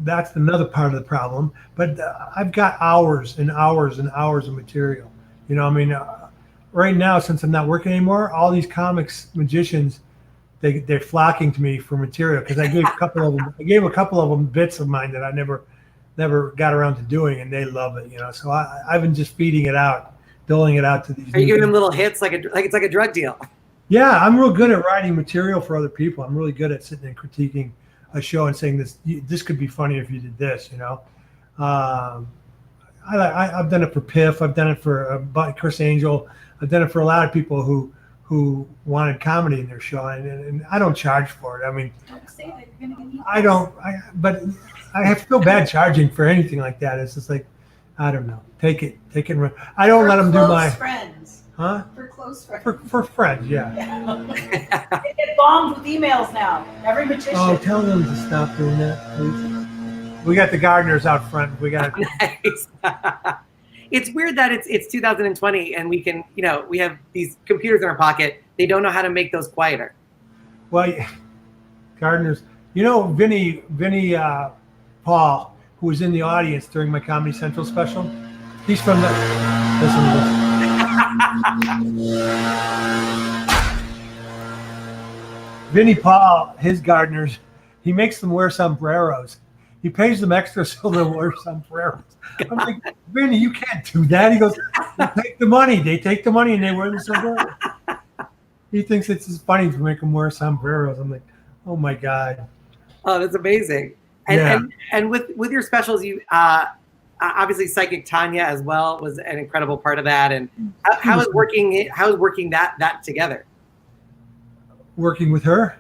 [SPEAKER 4] that's another part of the problem. But I've got hours and hours and hours of material. You know, I mean, right now, since I'm not working anymore, all these comics magicians, they're flocking to me for material because I gave a couple of them bits of mine that I never got around to doing, and they love it, you know. So I've been just feeding it out, doling it out to these.
[SPEAKER 1] Are you giving them little hits like it's like a drug deal?
[SPEAKER 4] Yeah, I'm real good at writing material for other people. I'm really good at sitting and critiquing a show and saying this could be funny if you did this, you know. I've done it for Piff. I've done it for Chris Angel. I've done it for a lot of people who wanted comedy in their show, and I don't charge for it. I mean,
[SPEAKER 5] don't say that you're gonna get eaten.
[SPEAKER 4] But I have feel bad charging for anything like that. It's just like, I don't know. Take it and run. I don't let them do my
[SPEAKER 5] friends.
[SPEAKER 4] Huh?
[SPEAKER 5] For close friends.
[SPEAKER 4] For friends, yeah.
[SPEAKER 5] They get bombed with emails now. Every magician.
[SPEAKER 4] Oh, tell them to stop doing that, please. We got the gardeners out front. We got.
[SPEAKER 1] Nice. It's weird that it's 2020 and we can, you know, we have these computers in our pocket. They don't know how to make those quieter.
[SPEAKER 4] Well, gardeners. You know, Vinny Paul, who was in the audience during my Comedy Central special. He's from the. Listen to this. Vinny Paul, his gardeners, he makes them wear sombreros. He pays them extra so they'll wear sombreros. I'm like, Vinny, you can't do that. He goes, they take the money. They take the money and they wear the sombrero. He thinks it's just funny to make them wear sombreros. I'm like, oh my God.
[SPEAKER 1] Oh, that's amazing. And with your specials, you obviously Psychic Tanya as well was an incredible part of that. And how is working that together?
[SPEAKER 4] Working with her?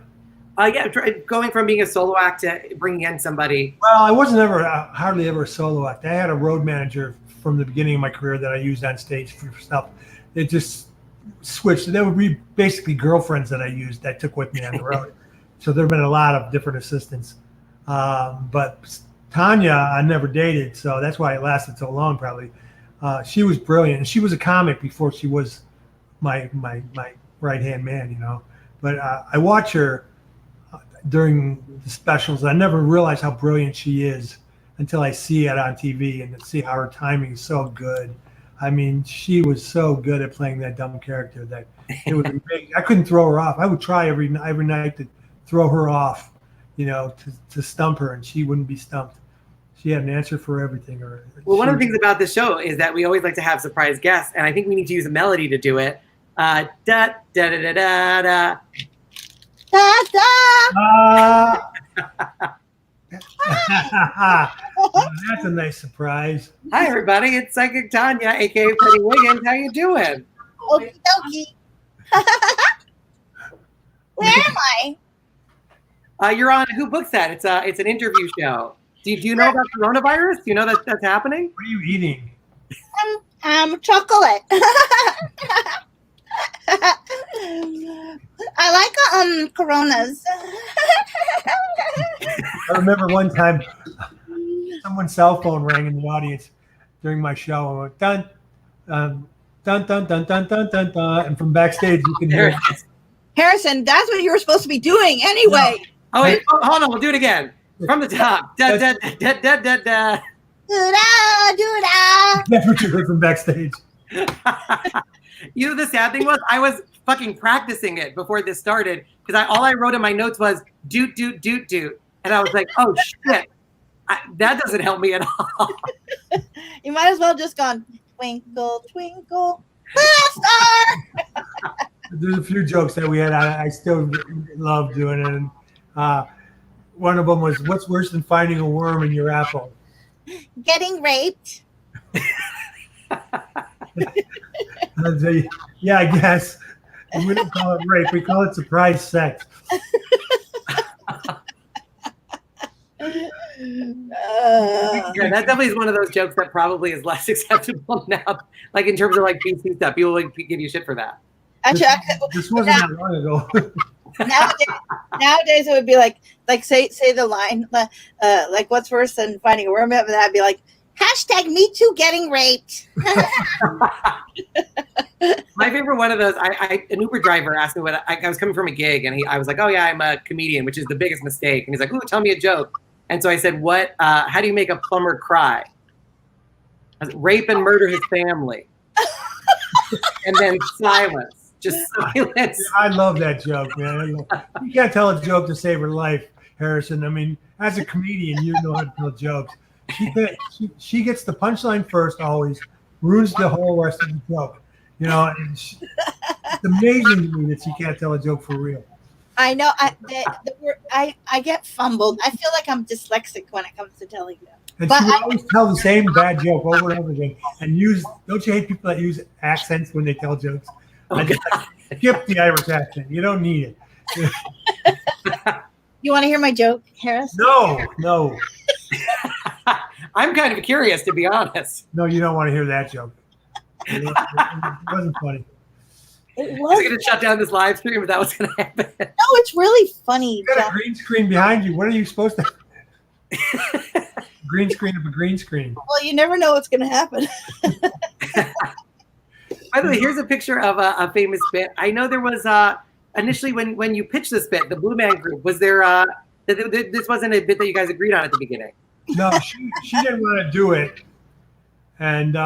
[SPEAKER 1] Yeah, going from being a solo act to bringing in somebody.
[SPEAKER 4] Well, I wasn't hardly ever a solo act. I had a road manager from the beginning of my career that I used on stage for stuff. It just switched. There would be basically girlfriends that I used that took with me on the road. So there have been a lot of different assistants. But Tanya, I never dated, so that's why it lasted so long probably. She was brilliant. And she was a comic before she was my right-hand man, you know. But I watch her during the specials. I never realized how brilliant she is until I see it on TV and see how her timing is so good. I mean, she was so good at playing that dumb character that it was amazing. I couldn't throw her off. I would try every night to throw her off, to stump her, and she wouldn't be stumped. She had an answer for everything.
[SPEAKER 1] Well, one of the things about this show is that we always like to have surprise guests, and I think we need to use a melody to do it. Da da da da da da.
[SPEAKER 6] Da, da.
[SPEAKER 4] That's a nice surprise.
[SPEAKER 1] Hi, everybody. It's Psychic Tanya, a.k.a. Penny Wiggins. How you doing?
[SPEAKER 6] Okie dokie. Where am I?
[SPEAKER 1] You're on Who Books That? It's an interview show. Do you know about coronavirus? Do you know that that's happening?
[SPEAKER 4] What are you eating?
[SPEAKER 6] Chocolate. I like Coronas.
[SPEAKER 4] I remember one time someone's cell phone rang in the audience during my show. I went, dun, dun, dun, dun, dun, dun, dun, dun, and from backstage you can hear it.
[SPEAKER 6] Harrison, that's what you were supposed to be doing anyway.
[SPEAKER 1] No. Oh, wait. Hold on. We'll do it again. From the top. Da, da, da, da, da, da.
[SPEAKER 6] Do-da, do-da.
[SPEAKER 4] That's what you heard from backstage.
[SPEAKER 1] You know, the sad thing was I was fucking practicing it before this started because all I wrote in my notes was doot, doot, doot, doot. And I was like, oh, shit. That doesn't help me at all.
[SPEAKER 6] You might as well just gone, twinkle, twinkle, little star.
[SPEAKER 4] There's a few jokes that we had. I still love doing it. And one of them was, what's worse than finding a worm in your apple?
[SPEAKER 6] Getting raped.
[SPEAKER 4] I'd say, yeah, I guess. We don't call it rape. We call it surprise sex.
[SPEAKER 1] Yeah, that definitely is one of those jokes that probably is less acceptable now. Like in terms of like PC stuff, people will give you shit for that.
[SPEAKER 6] Actually,
[SPEAKER 4] This wasn't that long ago.
[SPEAKER 6] nowadays it would be like say the line like what's worse than finding a worm? That'd be like #me too getting raped.
[SPEAKER 1] My favorite one of those, an Uber driver asked me what I was coming from a gig, and I was like, oh yeah, I'm a comedian, which is the biggest mistake. And he's like, ooh, tell me a joke. And so I said, how do you make a plumber cry? I said, rape and murder his family. And then silence. Just silence.
[SPEAKER 4] I love that joke, man. You can't tell a joke to save her life, Harrison. I mean, as a comedian, you know how to tell jokes. She gets the punchline first, always ruins the whole rest of the joke. And it's amazing to me that she can't tell a joke for real.
[SPEAKER 6] I know. I get fumbled. I feel like I'm dyslexic when it comes to telling them.
[SPEAKER 4] And she would always tell the same bad joke over and over again. And don't you hate people that use accents when they tell jokes? I just skip the Irish accent. You don't need it.
[SPEAKER 6] You want to hear my joke, Harris?
[SPEAKER 4] No.
[SPEAKER 1] I'm kind of curious, to be honest.
[SPEAKER 4] No, you don't want to hear that joke. It wasn't funny.
[SPEAKER 6] It
[SPEAKER 1] Is
[SPEAKER 6] was.
[SPEAKER 1] it going to shut down this live stream if that was going to happen?
[SPEAKER 6] No, it's really funny.
[SPEAKER 4] You got a green screen behind you. What are you supposed to? Green screen of a green screen.
[SPEAKER 6] Well, you never know what's going to happen.
[SPEAKER 1] By the way, here's a picture of a famous bit. I know there was initially when you pitched this bit, the Blue Man Group, was there this wasn't a bit that you guys agreed on at the beginning?
[SPEAKER 4] No, she didn't want to do it, and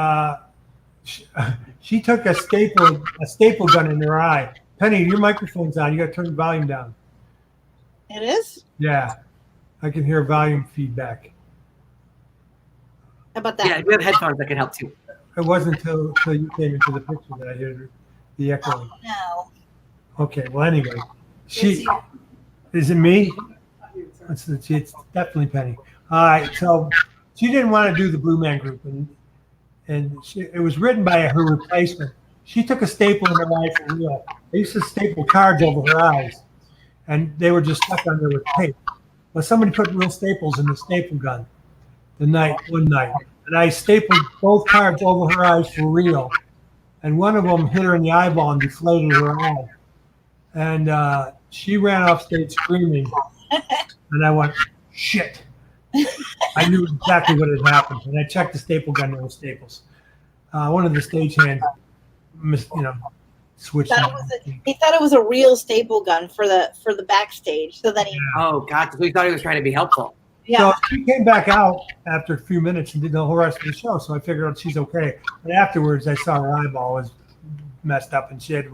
[SPEAKER 4] she took a staple gun in her eye. Penny, your microphone's on. You got to turn the volume down.
[SPEAKER 6] It is?
[SPEAKER 4] Yeah, I can hear volume feedback.
[SPEAKER 6] How about that?
[SPEAKER 1] Yeah, if you have headphones, that could help too.
[SPEAKER 4] It wasn't until you came into the picture that I heard the echoing.
[SPEAKER 6] No.
[SPEAKER 4] Okay, well, anyway, is it me? It's definitely Penny. All right, so she didn't want to do the Blue Man Group, and it was written by her replacement. She took a staple in her eye for real. They used to staple cards over her eyes, and they were just stuck on there with tape. But somebody put real staples in the staple gun one night, and I stapled both cards over her eyes for real, and one of them hit her in the eyeball and deflated her eye, and she ran off stage screaming, and I went, shit. I knew exactly what had happened, and I checked the staple gun. There were staples. One of the stagehands, switched.
[SPEAKER 6] He thought it was a real staple gun for the backstage. So then he.
[SPEAKER 1] Oh, God, so he thought he was trying to be helpful.
[SPEAKER 6] Yeah.
[SPEAKER 4] So she came back out after a few minutes and did the whole rest of the show. So I figured out she's okay. But afterwards, I saw her eyeball was messed up, and she had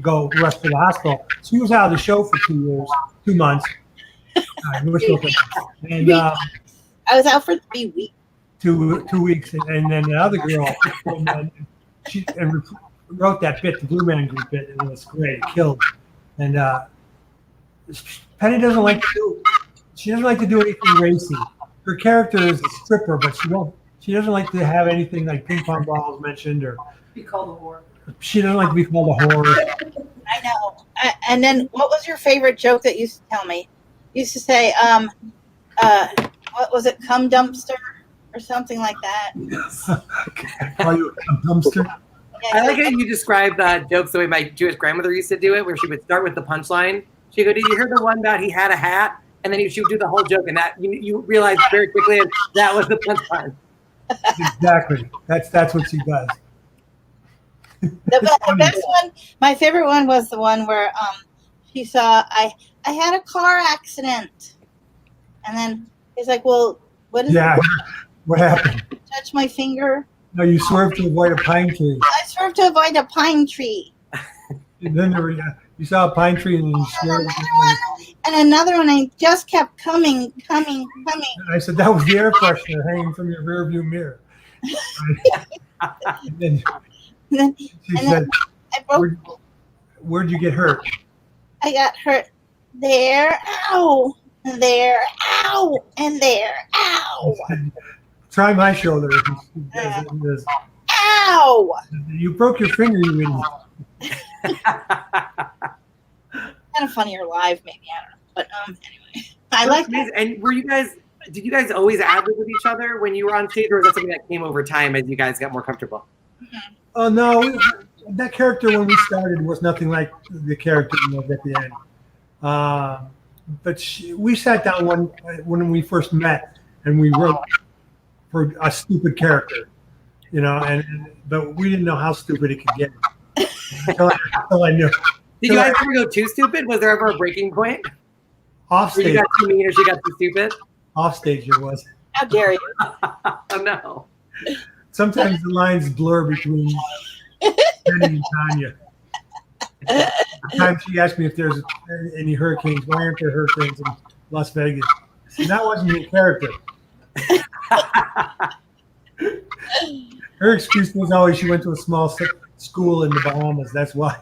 [SPEAKER 4] go rushed to the hospital. She was out of the show for 2 months. And
[SPEAKER 6] I was out for 3 weeks.
[SPEAKER 4] 2 weeks, and then the other girl, she wrote that bit, the Blue Man Group bit, and it was great. It killed. And Penny doesn't like to do. She doesn't like to do anything racy. Her character is a stripper, but she won't. She doesn't like to have anything like ping pong balls mentioned, or
[SPEAKER 5] Be called a whore.
[SPEAKER 4] she doesn't like to be called a whore.
[SPEAKER 6] I know. And then, what was your favorite joke that you used to tell me? You used to say, what was it, cum dumpster or something like that?
[SPEAKER 4] Call you a dumpster.
[SPEAKER 6] Yeah,
[SPEAKER 1] I like how you describe jokes the way my Jewish grandmother used to do it, where she would start with the punchline. She'd go, "Did you hear the one about he had a hat?" And then she would do the whole joke, and that you realize very quickly that was the punchline.
[SPEAKER 4] Exactly. That's what she does.
[SPEAKER 6] The best one, my favorite one was the one where she saw I had a car accident, and then he's like, "Well, what is
[SPEAKER 4] Yeah.
[SPEAKER 6] it?
[SPEAKER 4] What happened?
[SPEAKER 6] Touch my finger."
[SPEAKER 4] No, you swerved to avoid a pine tree.
[SPEAKER 6] I swerved to avoid a pine tree.
[SPEAKER 4] And then you saw a pine tree and you
[SPEAKER 6] And
[SPEAKER 4] swerved.
[SPEAKER 6] another one, and another one. I just kept coming.
[SPEAKER 4] And I said, that was the air freshener hanging from your rearview mirror. And then
[SPEAKER 6] And then
[SPEAKER 4] she
[SPEAKER 6] and
[SPEAKER 4] said,
[SPEAKER 6] I broke.
[SPEAKER 4] where'd you get hurt?
[SPEAKER 6] I got hurt there. Ow. There. Ow. And there. Ow.
[SPEAKER 4] I said, try my shoulder. He does.
[SPEAKER 6] Ow.
[SPEAKER 4] You broke your finger, you idiot.
[SPEAKER 6] Kind of funnier live, maybe. I don't know. But anyway, I like that.
[SPEAKER 1] And did you guys always ad-lib with each other when you were on stage, or was that something that came over time as you guys got more comfortable?
[SPEAKER 4] Oh, no. That character, when we started, was nothing like the character at the end. But we sat down when we first met, and we wrote for a stupid character, but we didn't know how stupid it could get until I knew.
[SPEAKER 1] Did you guys ever go too stupid? Was there ever a breaking point?
[SPEAKER 4] Off
[SPEAKER 1] Where you
[SPEAKER 4] stage,
[SPEAKER 1] got too mean or she got too stupid?
[SPEAKER 4] off stage it was.
[SPEAKER 6] How dare you?
[SPEAKER 1] Oh no.
[SPEAKER 4] Sometimes the lines blur between Penny and Tanya. The time she asked me if there's any hurricanes. Why aren't there hurricanes in Las Vegas? And that wasn't your character. Her excuse was always she went to a small school in the Bahamas. That's why.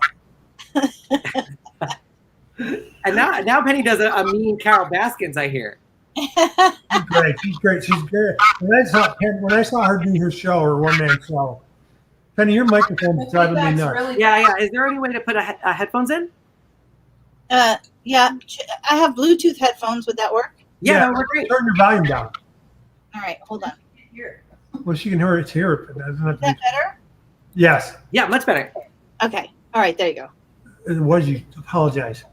[SPEAKER 1] And now Penny does a mean Carol Baskins, I hear.
[SPEAKER 4] She's great. She's great. When I saw her do her show, her one-man show, Penny, your microphone is driving me nuts.
[SPEAKER 5] Really
[SPEAKER 1] Yeah. Is there any way to put a headphones in?
[SPEAKER 6] Yeah, I have Bluetooth headphones. Would that work?
[SPEAKER 1] Yeah, that would work great.
[SPEAKER 4] Turn your volume down.
[SPEAKER 6] All right, hold on.
[SPEAKER 5] Here.
[SPEAKER 4] Well, she can hear it. Hear it, but it doesn't have
[SPEAKER 6] Is
[SPEAKER 4] to
[SPEAKER 6] that
[SPEAKER 4] be.
[SPEAKER 6] better?
[SPEAKER 4] Yes,
[SPEAKER 1] Yeah, much better.
[SPEAKER 6] Okay. All right, there you go.
[SPEAKER 4] it was. You apologize.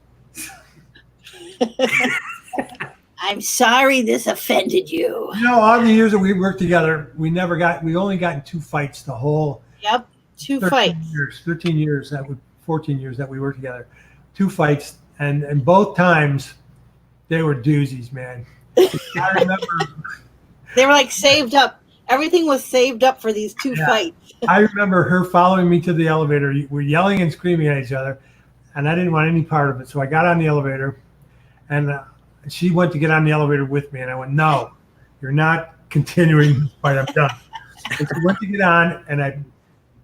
[SPEAKER 6] I'm sorry this offended you.
[SPEAKER 4] All the years that we worked together, we only got in 2 fights the whole
[SPEAKER 6] Yep, 2
[SPEAKER 4] 13
[SPEAKER 6] fights.
[SPEAKER 4] years, 13 years, 14 years that we worked together. 2 fights, and both times they were doozies, man. I remember.
[SPEAKER 6] They were like saved up. Everything was saved up for these 2
[SPEAKER 4] Yeah.
[SPEAKER 6] fights.
[SPEAKER 4] I remember her following me to the elevator. We're yelling and screaming at each other, and I didn't want any part of it. So I got on the elevator, and she went to get on the elevator with me, and I went, "No, you're not continuing this fight. I'm done." And she went to get on, and I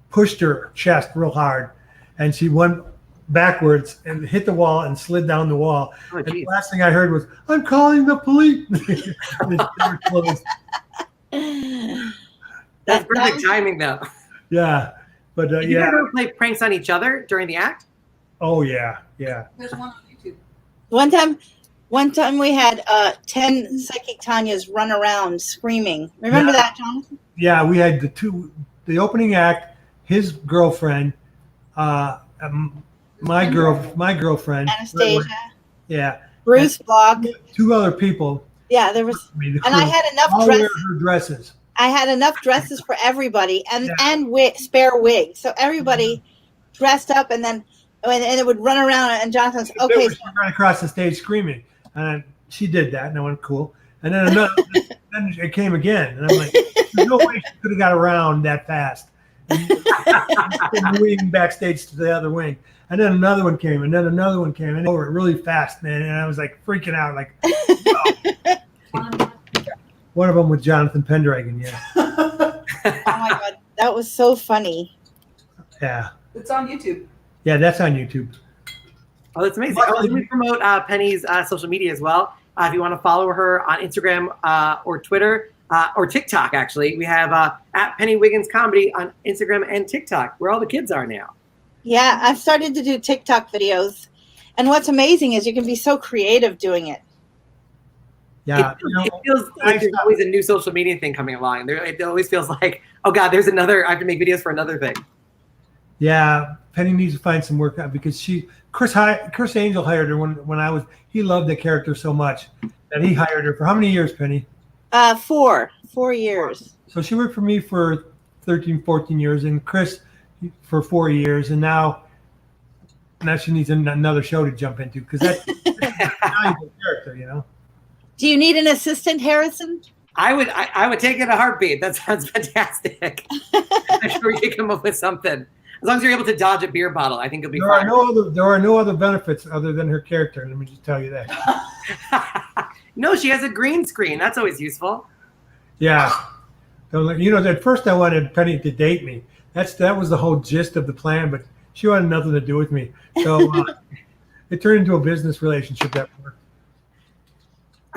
[SPEAKER 4] pushed her chest real hard, and she went backwards and hit the wall and slid down the wall.
[SPEAKER 1] Oh,
[SPEAKER 4] And the
[SPEAKER 1] geez.
[SPEAKER 4] last thing I heard was, "I'm calling the police." The door closed.
[SPEAKER 1] That's
[SPEAKER 6] That
[SPEAKER 1] perfect
[SPEAKER 6] was-
[SPEAKER 1] timing, though.
[SPEAKER 4] Yeah, but
[SPEAKER 1] Did you
[SPEAKER 4] yeah.
[SPEAKER 1] guys ever play pranks on each other during the act?
[SPEAKER 4] Oh yeah, yeah.
[SPEAKER 5] There's one on YouTube.
[SPEAKER 6] One time we had 10 psychic Tanyas run around screaming. Remember
[SPEAKER 4] Yeah.
[SPEAKER 6] that, Jonathan?
[SPEAKER 4] Yeah, we had the opening act, his girlfriend, my girlfriend,
[SPEAKER 6] Anastasia,
[SPEAKER 4] yeah,
[SPEAKER 6] Bruce Block.
[SPEAKER 4] 2 other people.
[SPEAKER 6] Yeah, there was,
[SPEAKER 4] I mean, the
[SPEAKER 6] and I
[SPEAKER 4] crew,
[SPEAKER 6] had enough
[SPEAKER 4] all wear
[SPEAKER 6] dresses.
[SPEAKER 4] her dresses.
[SPEAKER 6] I had enough dresses for everybody, and
[SPEAKER 4] Yeah.
[SPEAKER 6] spare wigs, so everybody dressed up, and then it would run around, and Jonathan's okay.
[SPEAKER 4] She ran across the stage screaming, and she did that, and I went cool. And then then it came again, and I'm like, "There's no way she could have got around that fast." And moving backstage to the other wing, And then another one came, and then another one came, and over it really fast, man. And I was like freaking out, like, wow. One of them with Jonathan Pendragon, yeah.
[SPEAKER 6] Oh my God, that was so funny.
[SPEAKER 4] Yeah.
[SPEAKER 5] It's on YouTube.
[SPEAKER 4] Yeah, that's on YouTube.
[SPEAKER 1] Oh, that's amazing. Oh, let me promote Penny's social media as well. If you want to follow her on Instagram or Twitter or TikTok, actually, we have at Penny Wiggins Comedy on Instagram and TikTok, where all the kids are now.
[SPEAKER 6] Yeah, I've started to do TikTok videos. And what's amazing is you can be so creative doing it.
[SPEAKER 4] Yeah.
[SPEAKER 1] It feels like there's always a new social media thing coming along. It always feels like, oh God, there's another, I have to make videos for another thing.
[SPEAKER 4] Yeah, Penny needs to find some work out because Chris Angel hired her when he loved the character so much that he hired her for how many years, Penny?
[SPEAKER 6] 4 years.
[SPEAKER 4] So she worked for me for 13, 14 years and Chris for 4 years. And now she needs another show to jump into because that's a valuable character, you know?
[SPEAKER 6] Do you need an assistant, Harrison?
[SPEAKER 1] I would take it in a heartbeat. That sounds fantastic. I'm sure you can come up with something. As long as you're able to dodge a beer bottle, I think it'll be fine.
[SPEAKER 4] There are no other benefits other than her character. Let me just tell you that.
[SPEAKER 1] No, she has a green screen. That's always useful.
[SPEAKER 4] Yeah. So, you know, at first I wanted Penny to date me. That was the whole gist of the plan, but she wanted nothing to do with me. So it turned into a business relationship that worked.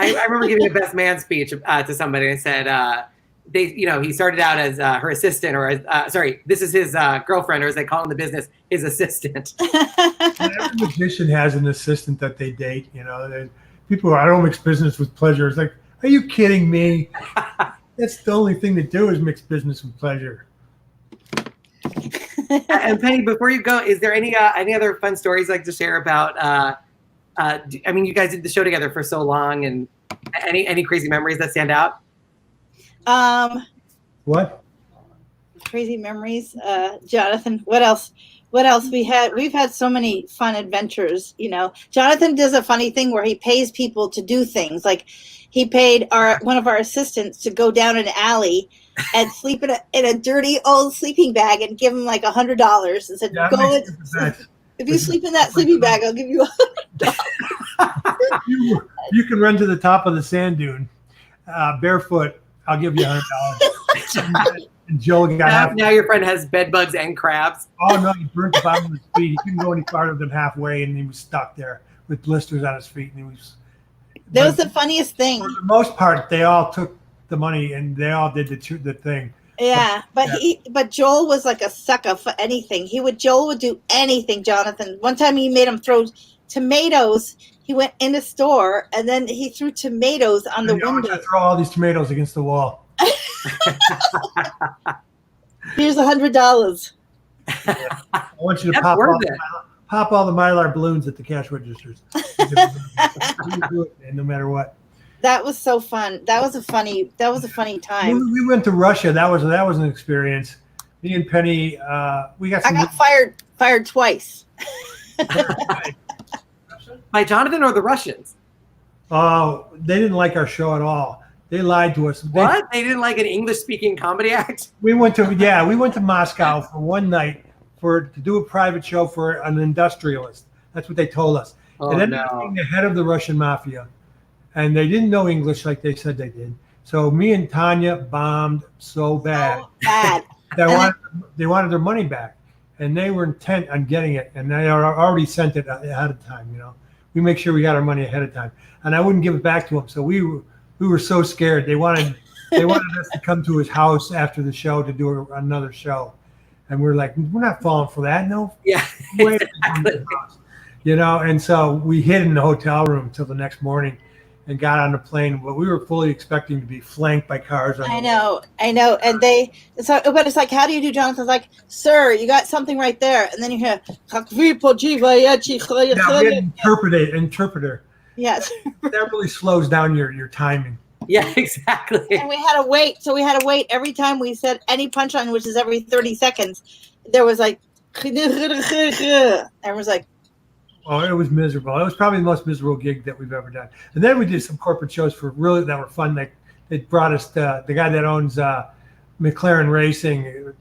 [SPEAKER 1] I remember giving a best man speech to somebody and said, he started out as her assistant, or this is his girlfriend, or as they call in the business, his assistant.
[SPEAKER 4] Every magician has an assistant that they date. You know, people I don't mix business with pleasure. It's like, are you kidding me? That's the only thing to do is mix business with pleasure.
[SPEAKER 1] And Penny, before you go, is there any other fun stories you'd like to share about? I mean, you guys did the show together for so long, and any crazy memories that stand out?
[SPEAKER 4] What?
[SPEAKER 6] Crazy memories. Jonathan, what else? We've had so many fun adventures, you know. Jonathan does a funny thing where he pays people to do things. Like he paid one of our assistants to go down an alley and sleep in a dirty old sleeping bag and give him like $100 and said, if you sleep in that sleeping bag, I'll give you $100.
[SPEAKER 4] You can run to the top of the sand dune barefoot. I'll give you $100. And Joe got
[SPEAKER 1] now your friend has bed bugs and crabs.
[SPEAKER 4] Oh no, he burnt the bottom of his feet. He couldn't go any farther than halfway, and he was stuck there with blisters on his feet. And
[SPEAKER 6] that was the funniest thing.
[SPEAKER 4] For the most part, they all took the money and they all did the thing.
[SPEAKER 6] Yeah, but Joel was like a sucker for anything. Joel would do anything, Jonathan. One time he made him throw tomatoes. He went in a store and then he threw tomatoes on the window.
[SPEAKER 4] Throw all these tomatoes against the wall.
[SPEAKER 6] Here's $100.
[SPEAKER 4] Yeah. I want you to pop all the Mylar balloons at the cash registers. You do it, man, no matter what.
[SPEAKER 6] That was so fun. That was a funny time.
[SPEAKER 4] We went to Russia. That was an experience. Me and Penny, I
[SPEAKER 6] got fired twice.
[SPEAKER 1] By Jonathan or the Russians?
[SPEAKER 4] Oh, they didn't like our show at all. They lied to us.
[SPEAKER 1] What? They didn't like an English-speaking comedy act?
[SPEAKER 4] We went to Moscow for one night to do a private show for an industrialist. That's what they told us.
[SPEAKER 1] Oh,
[SPEAKER 4] and then they were the head of the Russian mafia. And they didn't know English like they said they did. So me and Tanya bombed so bad. They wanted their money back. And they were intent on getting it. And they already sent it ahead of time, you know. We make sure we got our money ahead of time. And I wouldn't give it back to them. So we were so scared. They wanted us to come to his house after the show to do another show. And we're like, we're not falling for that. No.
[SPEAKER 1] Yeah. Exactly.
[SPEAKER 4] You know, and so we hid in the hotel room till the next morning and got on the plane. But we were fully expecting to be flanked by cars.
[SPEAKER 6] I know. And but it's like, how do you do, Jonathan's like, sir, you got something right there. And then you hear,
[SPEAKER 4] we had an interpreter.
[SPEAKER 6] Yes.
[SPEAKER 4] That really slows down your timing.
[SPEAKER 1] Yeah, exactly.
[SPEAKER 6] And we had to wait. So we had to wait every time we said any punchline, which is every 30 seconds. There was like, everyone's like,
[SPEAKER 4] oh, it was miserable. It was probably the most miserable gig that we've ever done. And then we did some corporate shows that were fun. Like they brought us the guy that owns McLaren Racing.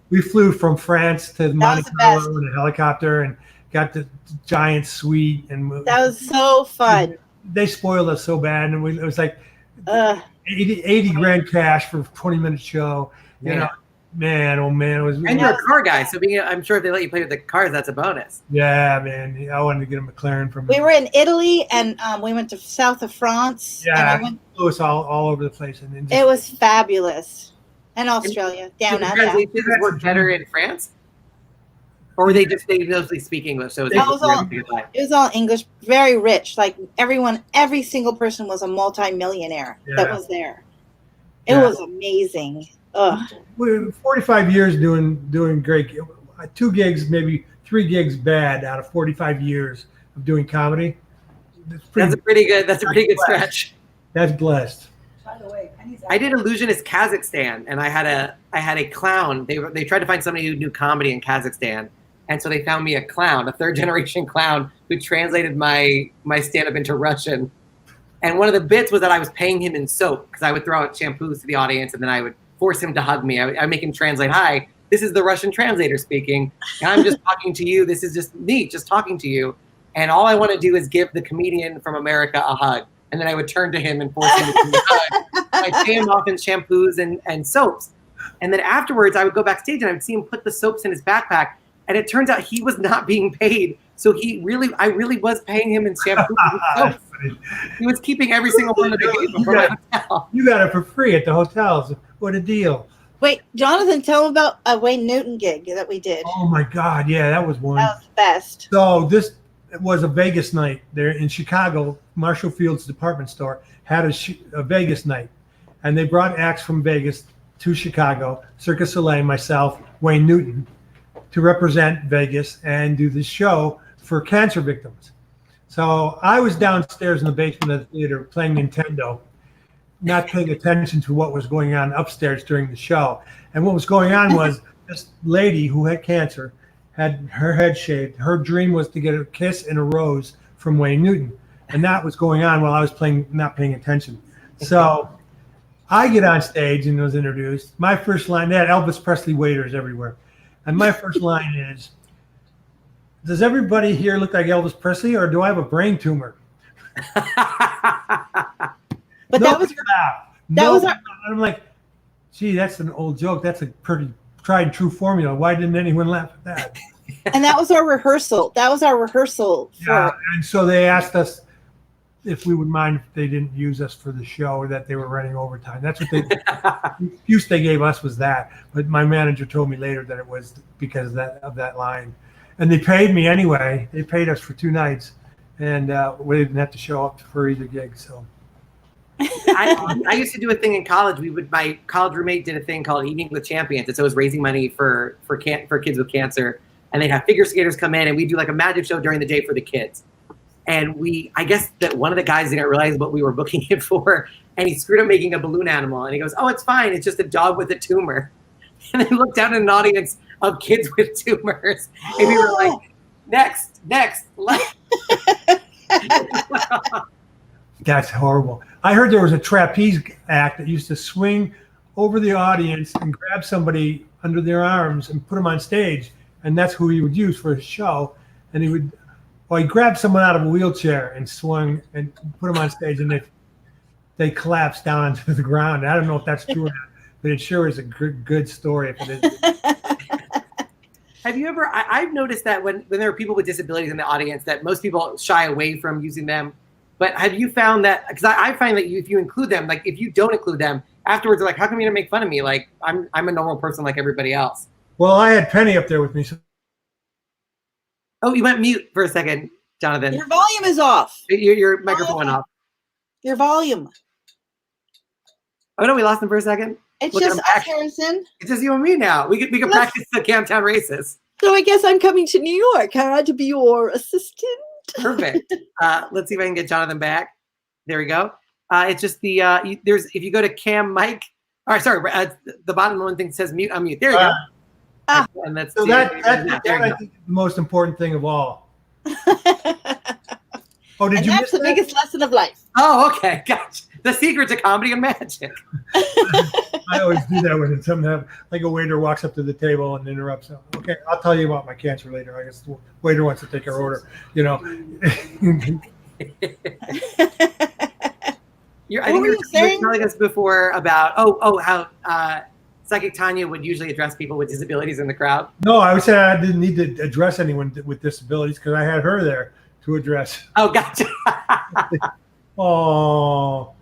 [SPEAKER 4] We flew from France to Monte
[SPEAKER 6] was the
[SPEAKER 4] Carlo
[SPEAKER 6] best.
[SPEAKER 4] in a helicopter and got the giant suite. And
[SPEAKER 6] That was so fun.
[SPEAKER 4] they spoiled us so bad. And it was like
[SPEAKER 6] Uh,
[SPEAKER 4] 80 grand cash for a 20-minute show. You
[SPEAKER 1] Yeah.
[SPEAKER 4] know, man, oh man, it was.
[SPEAKER 1] And you're a car guy, so I'm sure if they let you play with the cars, that's a bonus.
[SPEAKER 4] Yeah, man. I wanted to get a McLaren from.
[SPEAKER 6] we were in Italy, and we went to south of France. And
[SPEAKER 4] Yeah,
[SPEAKER 6] I went,
[SPEAKER 4] flew us all over the place, and then
[SPEAKER 6] it was fabulous. And Australia, down
[SPEAKER 1] Did the
[SPEAKER 6] under.
[SPEAKER 1] translations work better in France? Or were they mostly speak English? So
[SPEAKER 6] That was all- It was all English, very rich. Like every single person was a multi-millionaire that
[SPEAKER 4] Yeah.
[SPEAKER 6] was there. It
[SPEAKER 4] Yeah.
[SPEAKER 6] was amazing. Ugh.
[SPEAKER 4] we're 45 years doing great. 2 gigs, maybe 3 gigs bad out of 45 years of doing comedy.
[SPEAKER 1] That's a pretty good stretch.
[SPEAKER 4] That's blessed.
[SPEAKER 5] By the way, Penny's
[SPEAKER 1] I did Illusionist Kazakhstan, and I had a clown. They tried to find somebody who knew comedy in Kazakhstan, and so they found me a clown, a 3rd-generation clown who translated my stand-up into Russian. And one of the bits was that I was paying him in soap because I would throw out shampoos to the audience, and then I would force him to hug me. I would make him translate. Hi, this is the Russian translator speaking, and I'm just talking to you. This is just me, just talking to you, and all I want to do is give the comedian from America a hug. And then I would turn to him and force him to give me a hug. I'd pay him off in shampoos and soaps. And then afterwards, I would go backstage and I would see him put the soaps in his backpack. And it turns out he was not being paid. So I really was paying him in shampoos and soaps. He was keeping every single one that I gave him from my hotel.
[SPEAKER 4] You got it for free at the hotels. What a deal.
[SPEAKER 6] Wait, Jonathan, tell him about a Wayne Newton gig that we did.
[SPEAKER 4] Oh my God. Yeah, that was one.
[SPEAKER 6] That was the best.
[SPEAKER 4] So this was a Vegas night there in Chicago. Marshall Field's department store had a Vegas night, and they brought acts from Vegas to Chicago, Cirque du Soleil, myself, Wayne Newton, to represent Vegas and do this show for cancer victims. So I was downstairs in the basement of the theater playing Nintendo, not paying attention to what was going on upstairs during the show. And what was going on was this lady who had cancer had her head shaved. Her dream was to get a kiss and a rose from Wayne Newton. And that was going on while I was not paying attention. So I get on stage and was introduced. My first line, they had Elvis Presley waiters everywhere. And my first line is, does everybody here look like Elvis Presley, or do I have a brain tumor?
[SPEAKER 6] But that was our-
[SPEAKER 4] I'm like, gee, that's an old joke. That's a pretty tried and true formula. Why didn't anyone laugh at that?
[SPEAKER 6] and that was our rehearsal. That was our rehearsal for
[SPEAKER 4] Yeah, and so they asked us if we would mind if they didn't use us for the show, or that they were running overtime. That's what the excuse they gave us was that. But my manager told me later that it was because of that line. And they paid me anyway. They paid us for 2 nights, and we didn't have to show up for either gig. So
[SPEAKER 1] I used to do a thing in college. My college roommate did a thing called Eating with Champions, and so it was raising money for kids with cancer. And they'd have figure skaters come in, and we'd do like a magic show during the day for the kids. And I guess that one of the guys didn't realize what we were booking it for, and he screwed up making a balloon animal. And he goes, "Oh, it's fine. It's just a dog with a tumor." And then looked down at an audience of kids with tumors, and we were like, "Next, left."
[SPEAKER 4] that's horrible. I heard there was a trapeze act that used to swing over the audience and grab somebody under their arms and put them on stage, and that's who he would use for his show. And he grabbed someone out of a wheelchair and swung and put them on stage, and they collapsed down onto the ground. I don't know if that's true or not, but it sure is a good story if it is.
[SPEAKER 1] Have you ever? I've noticed that when there are people with disabilities in the audience, that most people shy away from using them. But have you found that? Because I find that if you include them, like if you don't include them, afterwards they're like, "How come you didn't make fun of me? Like I'm a normal person like everybody else."
[SPEAKER 4] Well, I had Penny up there with me. So
[SPEAKER 1] Oh, you went mute for a second, Jonathan.
[SPEAKER 6] your volume is off.
[SPEAKER 1] Your microphone went off.
[SPEAKER 6] Your volume.
[SPEAKER 1] Oh no, we lost him for a second.
[SPEAKER 6] It's
[SPEAKER 1] Look at
[SPEAKER 6] just
[SPEAKER 1] him
[SPEAKER 6] us,
[SPEAKER 1] back.
[SPEAKER 6] Harrison.
[SPEAKER 1] It's just you and me now. We could practice the Camtown races.
[SPEAKER 6] So I guess I'm coming to New York, huh, to be your assistant.
[SPEAKER 1] Perfect. Let's see if I can get Jonathan back. There we go. It's just if you go to Cam Mike. All right, sorry. The bottom one thing says mute. Unmute. There you go. And that's
[SPEAKER 4] So
[SPEAKER 1] there
[SPEAKER 4] that
[SPEAKER 1] you
[SPEAKER 4] I
[SPEAKER 1] go.
[SPEAKER 4] think is the most important thing of all. Oh, did
[SPEAKER 6] And
[SPEAKER 4] you
[SPEAKER 6] that's
[SPEAKER 4] miss
[SPEAKER 6] the
[SPEAKER 4] that?
[SPEAKER 6] biggest lesson of life.
[SPEAKER 1] Oh, okay. Gotcha. The secret to comedy and magic.
[SPEAKER 4] I always do that when something happens. Like a waiter walks up to the table and interrupts. Okay, I'll tell you about my cancer later. I guess the waiter wants to take our order. You know.
[SPEAKER 1] I think you were telling us before about how Psychic Tanya would usually address people with disabilities in the crowd.
[SPEAKER 4] No, I would say I didn't need to address anyone with disabilities because I had her there to address.
[SPEAKER 1] Oh, gotcha.
[SPEAKER 4] Oh.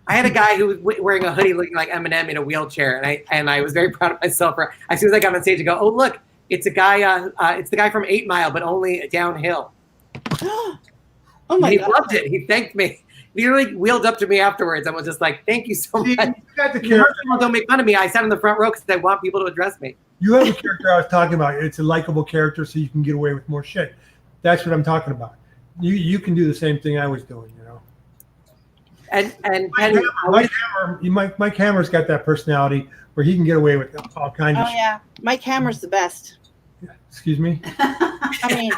[SPEAKER 1] I had a guy who was wearing a hoodie looking like Eminem in a wheelchair, and I was very proud of myself for as soon as I got on stage to go, oh look, it's a guy, it's the guy from 8 Mile, but only downhill.
[SPEAKER 6] Oh my
[SPEAKER 1] He
[SPEAKER 6] God.
[SPEAKER 1] loved it. He thanked me. He really wheeled up to me afterwards and was just like, "Thank you so much."
[SPEAKER 4] You got the
[SPEAKER 1] Most
[SPEAKER 4] character.
[SPEAKER 1] people don't make fun of me. I sat in the front row because I want people to address me.
[SPEAKER 4] You have a character I was talking about. It's a likable character, so you can get away with more shit. That's what I'm talking about. You can do the same thing I was doing, you know.
[SPEAKER 1] And
[SPEAKER 4] Mike Hammer's got that personality where he can get away with all kinds of
[SPEAKER 6] Oh yeah, Mike Hammer's the best.
[SPEAKER 4] shit. Excuse me.
[SPEAKER 6] I mean,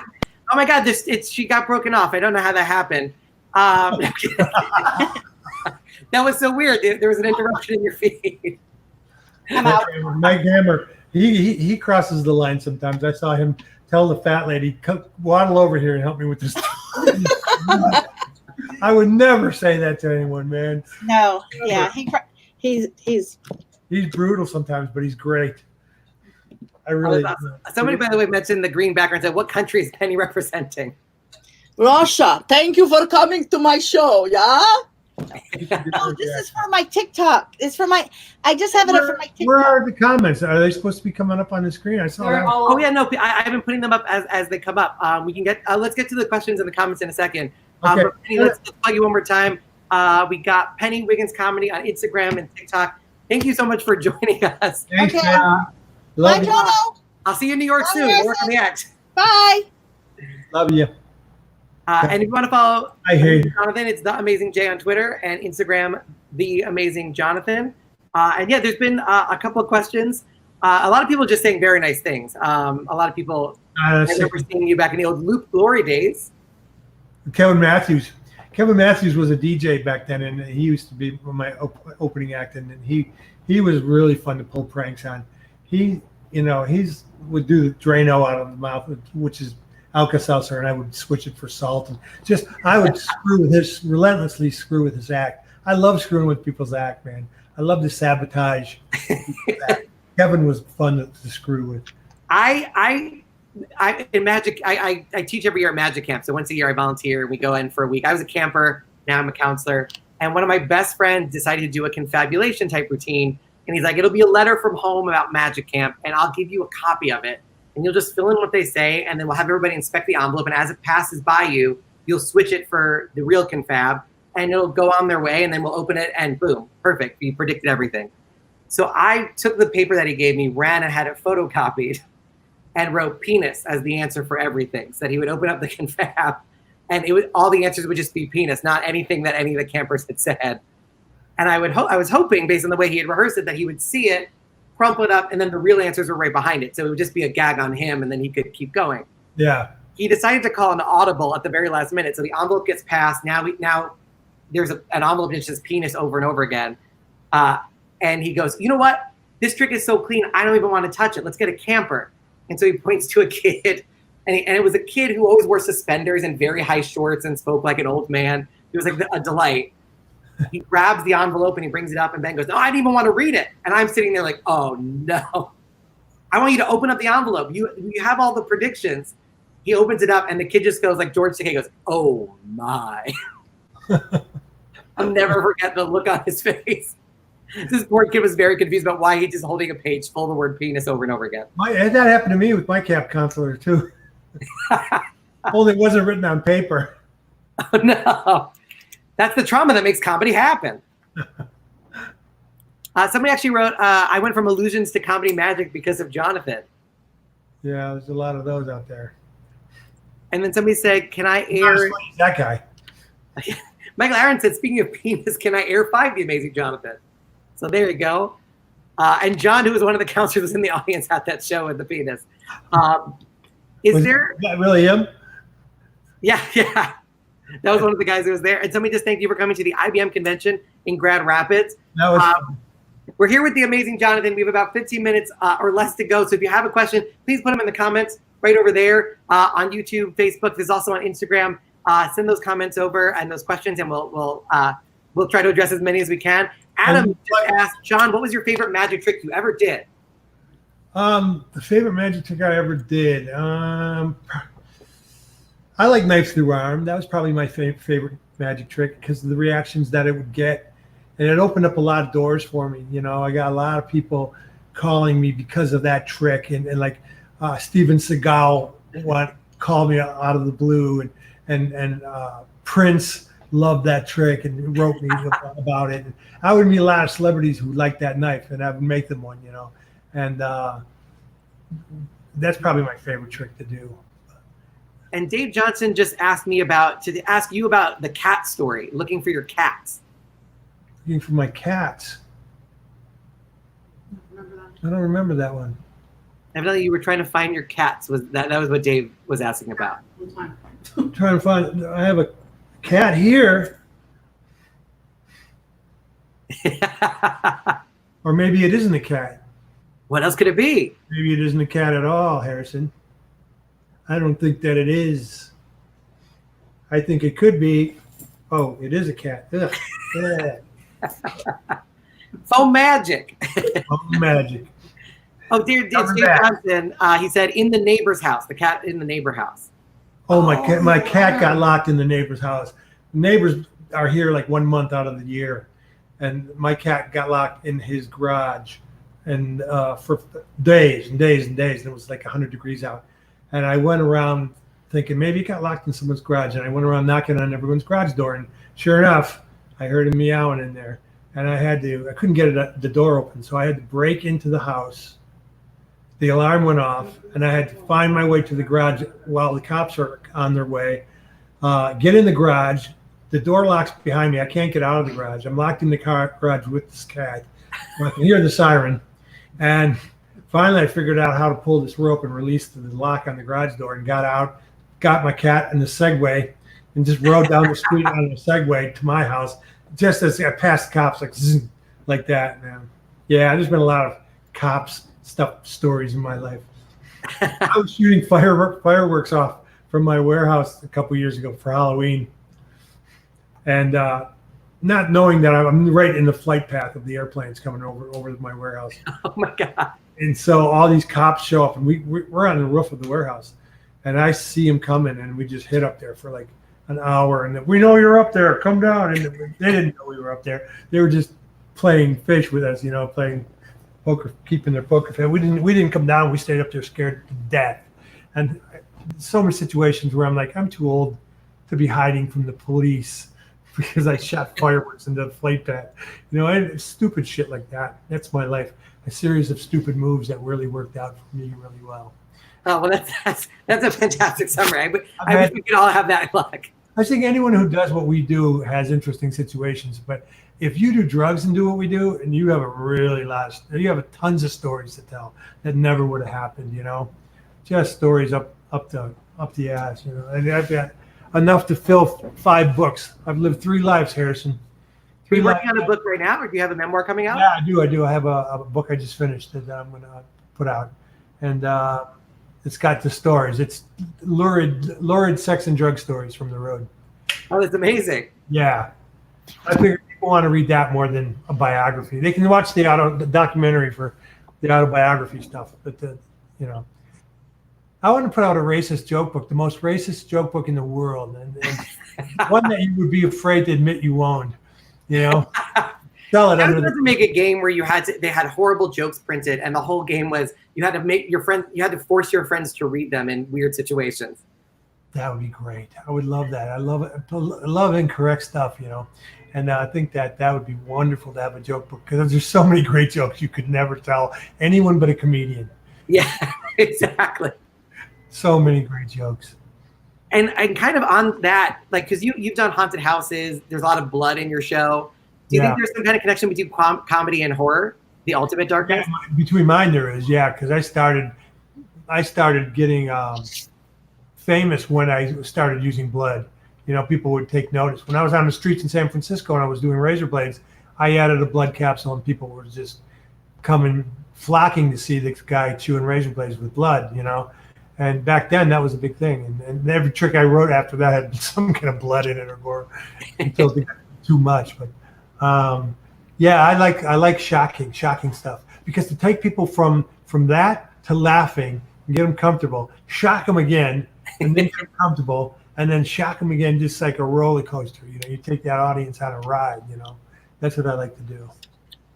[SPEAKER 1] oh my God, she got broken off. I don't know how that happened. That was so weird. There was an interruption in your feed.
[SPEAKER 4] Mike Hammer, he crosses the line sometimes. I saw him tell the fat lady, "Come waddle over here and help me with this." I would never say that to anyone, man.
[SPEAKER 6] no, yeah, he's
[SPEAKER 4] He's brutal sometimes, but he's great. I really.
[SPEAKER 1] Somebody, by the way, mentioned the green background. Said, "What country is Penny representing?"
[SPEAKER 7] Russia, thank you for coming to my show, yeah?
[SPEAKER 6] Oh, this is for my TikTok. It's for my. I just have it up for my TikTok.
[SPEAKER 4] Where are the comments? Are they supposed to be coming up on the screen? I saw that.
[SPEAKER 1] Oh yeah, no, I've been putting them up as they come up. We can get. Let's get to the questions and the comments in a second.
[SPEAKER 4] Okay.
[SPEAKER 1] But Penny, let's plug you one more time. We got Penny Wiggins Comedy on Instagram and TikTok. Thank you so much for joining us.
[SPEAKER 4] Thanks,
[SPEAKER 6] Okay.
[SPEAKER 4] man.
[SPEAKER 6] Bye,
[SPEAKER 4] Love you.
[SPEAKER 6] Jono.
[SPEAKER 1] I'll see you in New York
[SPEAKER 6] Bye,
[SPEAKER 1] soon.
[SPEAKER 6] Harrison.
[SPEAKER 1] Work on the act.
[SPEAKER 6] Bye.
[SPEAKER 4] Love you.
[SPEAKER 1] And if you want to follow
[SPEAKER 4] I hate you.
[SPEAKER 1] Jonathan, it's The Amazing J on Twitter and Instagram, The Amazing Jonathan. And yeah, there's been a couple of questions. A lot of people just saying very nice things. A lot of people, I remember seeing you back in the old Loop Glory days.
[SPEAKER 4] Kevin Matthews. Kevin Matthews was a DJ back then, and he used to be my opening act, and he was really fun to pull pranks on. He would do the Drano out of the mouth, which is Alka-Seltzer, and I would switch it for salt, and I would relentlessly screw with his act. I love screwing with people's act, man. I love to sabotage. Kevin was fun to screw with.
[SPEAKER 1] In Magic, I teach every year at Magic Camp. So once a year I volunteer and we go in for a week. I was a camper, now I'm a counselor. And one of my best friends decided to do a confabulation type routine. And he's like, it'll be a letter from home about Magic Camp, and I'll give you a copy of it. And you'll just fill in what they say, and then we'll have everybody inspect the envelope. And as it passes by you, you'll switch it for the real confab, and it'll go on their way, and then we'll open it, and boom, perfect. You predicted everything. So I took the paper that he gave me, ran and had it photocopied, and wrote penis as the answer for everything. So that he would open up the confab, and all the answers would just be penis, not anything that any of the campers had said. And I was hoping, based on the way he had rehearsed it, that he would see it, crumple it up, and then the real answers were right behind it. So it would just be a gag on him, and then he could keep going.
[SPEAKER 4] Yeah.
[SPEAKER 1] He decided to call an audible at the very last minute. So the envelope gets passed. Now there's an envelope that says penis over and over again. And he goes, you know what? This trick is so clean, I don't even want to touch it. Let's get a camper. And so he points to a kid. And it was a kid who always wore suspenders and very high shorts and spoke like an old man. It was like a delight. He grabs the envelope and he brings it up, and Ben goes, no, I didn't even want to read it. And I'm sitting there like, oh no. I want you to open up the envelope. You have all the predictions. He opens it up, and the kid just goes like George Takei goes, oh my. I'll never forget the look on his face. This poor kid was very confused about why he's just holding a page full of the word penis over and over again.
[SPEAKER 4] That happened to me with my cap counselor too. Only it wasn't written on paper.
[SPEAKER 1] Oh no. That's the trauma that makes comedy happen. Somebody actually wrote, I went from illusions to comedy magic because of Jonathan.
[SPEAKER 4] Yeah, there's a lot of those out there.
[SPEAKER 1] And then somebody said, can I air...
[SPEAKER 4] That guy.
[SPEAKER 1] Michael Aaron said, speaking of penis, can I air 5 The Amazing Jonathan? So there you go. And John, who was one of the counselors, was in the audience at that show with the penis. Is there...
[SPEAKER 4] Is that really him?
[SPEAKER 1] Yeah. That was one of the guys who was there. And somebody just thank you for coming to the IBM convention in Grand Rapids.
[SPEAKER 4] That was fun.
[SPEAKER 1] We're here with the amazing Jonathan. We have about 15 minutes or less to go. So if you have a question, please put them in the comments right over there on YouTube, Facebook. There's also on Instagram. Send those comments over and those questions, and we'll try to address as many as we can. Adam just asked, John, what was your favorite magic trick you ever did?
[SPEAKER 4] The favorite magic trick I ever did. I like knife through arm. That was probably my favorite magic trick because of the reactions that it would get. And it opened up a lot of doors for me. You know, I got a lot of people calling me because of that trick. And like Steven Seagal called me out of the blue. And Prince loved that trick and wrote me about it. And I would meet a lot of celebrities who liked that knife, and I would make them one, you know. And that's probably my favorite trick to do.
[SPEAKER 1] And Dave Johnson just asked me to ask you about the cat story, looking for your cats.
[SPEAKER 4] Looking for my cats. I don't remember that one.
[SPEAKER 1] Evidently, you were trying to find your cats. That was what Dave was asking about?
[SPEAKER 4] I'm trying to find. I have a cat here. Or maybe it isn't a cat.
[SPEAKER 1] What else could it be?
[SPEAKER 4] Maybe it isn't a cat at all, Harrison. I don't think that it is. I think it could be. Oh, it is a cat. Ugh. Yeah.
[SPEAKER 1] Foam magic.
[SPEAKER 4] Foam magic.
[SPEAKER 1] Oh, dear Dave Johnson. He said, in the neighbor's house. The cat in the neighbor house.
[SPEAKER 4] Oh, my cat got locked in the neighbor's house. Neighbors are here like 1 month out of the year, and my cat got locked in his garage, and for days and days and days. And it was like 100 degrees out, and I went around thinking maybe it got locked in someone's garage, and I went around knocking on everyone's garage door, and sure enough, I heard him meowing in there, and I couldn't get the door open, so I had to break into the house. The alarm went off, and I had to find my way to the garage while the cops are on their way. Get in the garage. The door locks behind me. I can't get out of the garage. I'm locked in the garage with this cat. I can hear the siren. And finally, I figured out how to pull this rope and release the lock on the garage door and got out, got my cat in the Segway, and just rode down the street on the Segway to my house just as I passed the cops, like that, man. Yeah, there's been a lot of cops stories in my life. I was shooting fireworks off from my warehouse a couple years ago for Halloween, and not knowing that I'm right in the flight path of the airplanes coming over my warehouse.
[SPEAKER 1] Oh my God!
[SPEAKER 4] And so all these cops show up, and we're on the roof of the warehouse, and I see them coming, and we just hit up there for like an hour, and we know you're up there. Come down, and they didn't know we were up there. They were just playing fish with us, you know, playing poker, keeping their poker face. We didn't come down. We stayed up there scared to death. And so many situations where I'm like, I'm too old to be hiding from the police because I shot fireworks into the flight pad. You know, and stupid shit like that. That's my life. A series of stupid moves that really worked out for me really well.
[SPEAKER 1] Oh, well, that's a fantastic summary. I wish we could all have that luck.
[SPEAKER 4] I think anyone who does what we do has interesting situations, but if you do drugs and do what we do, and you have you have tons of stories to tell that never would have happened, you know, just stories up the ass, you know. And I've got enough to fill 5 books. I've lived 3 lives, Harrison.
[SPEAKER 1] Are you working on a book right now, or do you have a memoir coming out?
[SPEAKER 4] Yeah, I do. I have a book I just finished that I'm going to put out, and it's got the stories. It's lurid sex and drug stories from the road.
[SPEAKER 1] Oh, that's amazing.
[SPEAKER 4] Yeah, I figure people want to read that more than a biography. They can watch the documentary for the autobiography stuff, but you know, I want to put out a racist joke book, the most racist joke book in the world, and one that you would be afraid to admit you owned. You know, sell it.
[SPEAKER 1] I was about to make a game where they had horrible jokes printed, and the whole game was you had to force your friends to read them in weird situations.
[SPEAKER 4] That would be great. I would love that. I love incorrect stuff, you know, and I think that would be wonderful to have a joke book because there's so many great jokes you could never tell anyone but a comedian.
[SPEAKER 1] Yeah, exactly.
[SPEAKER 4] So many great jokes.
[SPEAKER 1] And kind of on that, like, because you've done haunted houses, there's a lot of blood in your show. Do you think there's some kind of connection between comedy and horror, the ultimate darkness?
[SPEAKER 4] Yeah, between mine there is, yeah, because I started getting famous when I started using blood. people would take notice. When I was on the streets in San Francisco and I was doing razor blades, I added a blood capsule, and people were just flocking to see the guy chewing razor blades with blood, And back then, that was a big thing. And every trick I wrote after that had some kind of blood in it or gore until it got too much. But yeah, I like shocking stuff, because to take people from that to laughing and get them comfortable, shock them again, and then get them comfortable, and then shock them again, just like a roller coaster. You take that audience on a ride. That's what I like to do.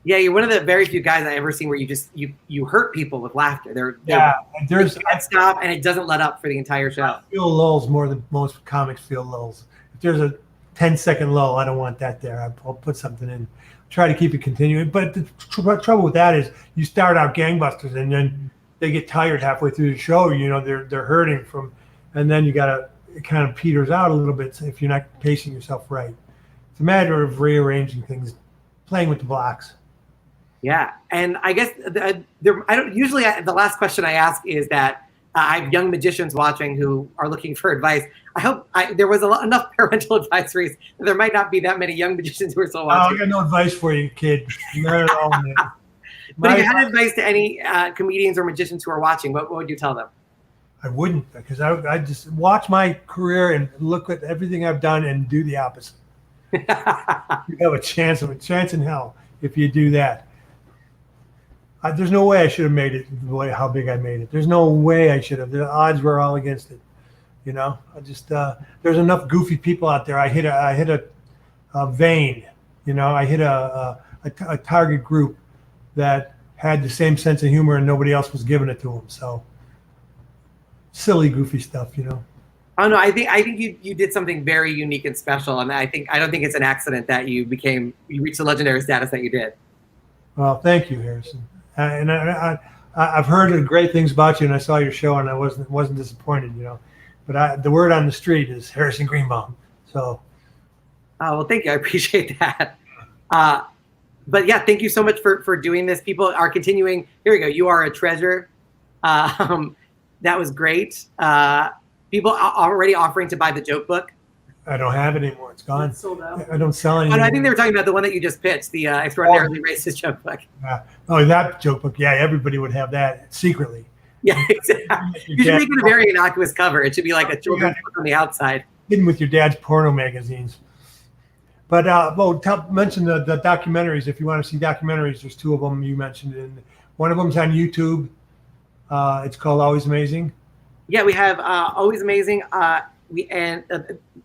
[SPEAKER 1] Yeah, you're one of the very few guys I ever seen where you hurt people with laughter. They can't stop, and it doesn't let up for the entire show.
[SPEAKER 4] I feel lulls more than most comics feel lulls. If there's a 10-second lull, I don't want that there. I'll put something in. Try to keep it continuing. But the trouble with that is you start out gangbusters, and then they get tired halfway through the show. They're hurting from, and then it kind of peters out a little bit if you're not pacing yourself right. It's a matter of rearranging things, playing with the blocks.
[SPEAKER 1] Yeah, and I guess usually the last question I ask is that I have young magicians watching who are looking for advice. I hope there was enough parental advisories that there might not be that many young magicians who are still watching.
[SPEAKER 4] I got no advice for you, kid. Not at all, man.
[SPEAKER 1] But if you had advice to any comedians or magicians who are watching, what would you tell them?
[SPEAKER 4] I wouldn't, because I just watch my career and look at everything I've done and do the opposite. You have a chance in hell if you do that. There's no way I should have made it the way how big I made it. There's no way I should have. The odds were all against it. I just there's enough goofy people out there. I hit a vein. I hit a target group that had the same sense of humor, and nobody else was giving it to them. So silly, goofy stuff.
[SPEAKER 1] Oh no, I think you did something very unique and special, and I don't think it's an accident that you reached the legendary status that you did.
[SPEAKER 4] Well, thank you, Harrison. And I've heard great things about you, and I saw your show, and I wasn't disappointed, But the word on the street is Harrison Greenbaum. So.
[SPEAKER 1] Oh well, thank you. I appreciate that. But yeah, thank you so much for doing this. People are continuing. Here we go. You are a treasure. That was great. People are already offering to buy the joke book.
[SPEAKER 4] I don't have it anymore. It's gone.
[SPEAKER 5] It's sold out.
[SPEAKER 4] I don't sell any.
[SPEAKER 1] Oh, no, I think they were talking about the one that you just pitched, the extraordinarily racist joke book.
[SPEAKER 4] That joke book. Yeah, everybody would have that secretly.
[SPEAKER 1] Yeah, exactly. You should make it a very innocuous cover. It should be like a children's book on the outside.
[SPEAKER 4] Hidden with your dad's porno magazines. But mention the documentaries. If you want to see documentaries, there's two of them you mentioned. And one of them's on YouTube. It's called Always Amazing. Yeah, we have Always Amazing.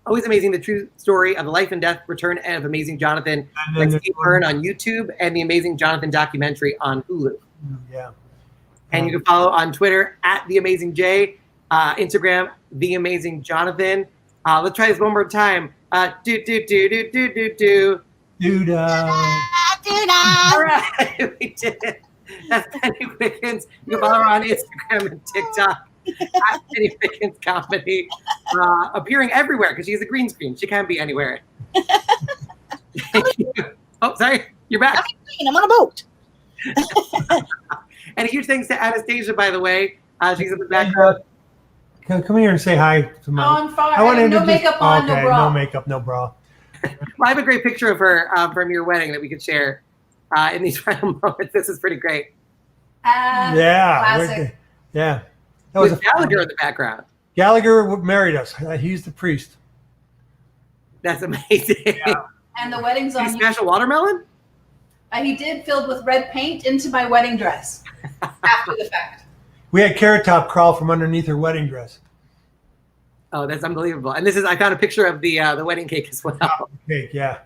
[SPEAKER 4] Always Amazing, the true story of the life and death, return of Amazing Jonathan, like Steve Byrne on YouTube, and the Amazing Jonathan documentary on Hulu. Yeah.
[SPEAKER 1] And you can follow on Twitter @TheAmazingJ, Instagram TheAmazingJonathan. Let's try this one more time. Do. All right, we did it. That's Penny Wiggins. You can follow her on Instagram and TikTok @Penny Wiggins Comedy, appearing everywhere because she's a green screen. She can't be anywhere. Oh, sorry, you're back.
[SPEAKER 7] I'm on a boat.
[SPEAKER 1] And a huge thanks to Anastasia, by the way. She's in the background.
[SPEAKER 4] Come here and say hi to my.
[SPEAKER 5] On fire. No makeup on, no bra.
[SPEAKER 4] No makeup, no bra.
[SPEAKER 1] I have a great picture of her from your wedding that we could share in these final moments. This is pretty great.
[SPEAKER 5] Classic.
[SPEAKER 4] Yeah. That was
[SPEAKER 1] with Gallagher in the background.
[SPEAKER 4] Gallagher married us. He's the priest.
[SPEAKER 1] That's amazing.
[SPEAKER 4] Yeah.
[SPEAKER 5] And the wedding's
[SPEAKER 1] Did
[SPEAKER 5] on.
[SPEAKER 1] he smash a watermelon?
[SPEAKER 5] He did, filled with red paint into my wedding dress after the fact.
[SPEAKER 4] We had Carrot Top crawl from underneath her wedding dress.
[SPEAKER 1] Oh, that's unbelievable. And I found a picture of the wedding cake as well.
[SPEAKER 4] Cake, yeah.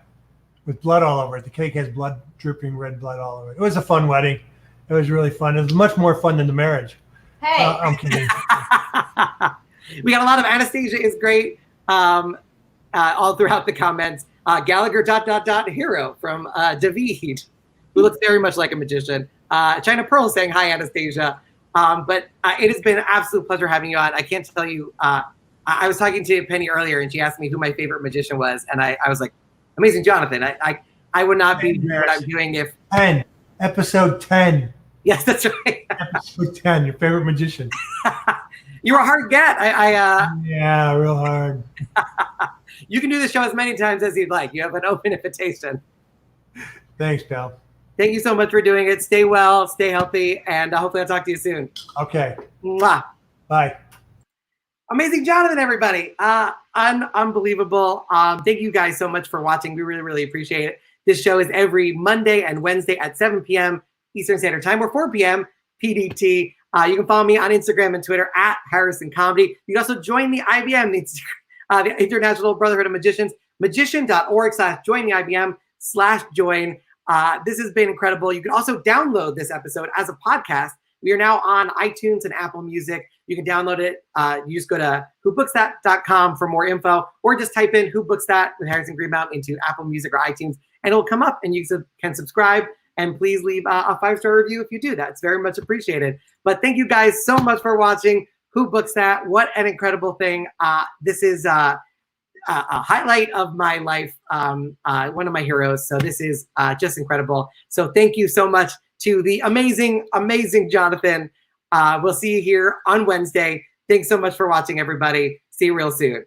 [SPEAKER 4] With blood all over it. The cake has blood, dripping red blood all over it. It was a fun wedding. It was really fun. It was much more fun than the marriage.
[SPEAKER 5] Hey.
[SPEAKER 4] I'm kidding.
[SPEAKER 1] We got a lot of Anastasia is great all throughout the comments. Gallagher ... hero from David, who looks very much like a magician. China Pearl saying hi, Anastasia. But it has been an absolute pleasure having you on. I can't tell you. I was talking to Penny earlier, and she asked me who my favorite magician was, and I was like, Amazing Jonathan. I would not be doing what I'm doing if
[SPEAKER 4] 10, episode 10.
[SPEAKER 1] Yes, that's right.
[SPEAKER 4] Episode 10, your favorite magician.
[SPEAKER 1] You were a hard get.
[SPEAKER 4] Yeah, real hard.
[SPEAKER 1] You can do the show as many times as you'd like. You have an open invitation.
[SPEAKER 4] Thanks, pal.
[SPEAKER 1] Thank you so much for doing it. Stay well, stay healthy, and hopefully I'll talk to you soon.
[SPEAKER 4] Okay.
[SPEAKER 1] Mwah.
[SPEAKER 4] Bye.
[SPEAKER 1] Amazing Jonathan, everybody. Unbelievable. Thank you guys so much for watching. We really, really appreciate it. This show is every Monday and Wednesday at 7 p.m. Eastern Standard Time, or 4 p.m. PDT. You can follow me on Instagram and Twitter at Harrison Comedy. You can also join the IBM, the International Brotherhood of Magicians, magician.org/join the IBM/join. This has been incredible. You can also download this episode as a podcast. We are now on iTunes and Apple Music. You can download it. You just go to whobooksthat.com for more info, or just type in Who Books That with Harrison Greenbaum into Apple Music or iTunes, and it'll come up, and you can subscribe. And please leave a 5-star review if you do that. It's very much appreciated. But thank you guys so much for watching Who Books That. What an incredible thing. This is a highlight of my life, one of my heroes. So this is just incredible. So thank you so much to the amazing, amazing Jonathan. We'll see you here on Wednesday. Thanks so much for watching, everybody. See you real soon.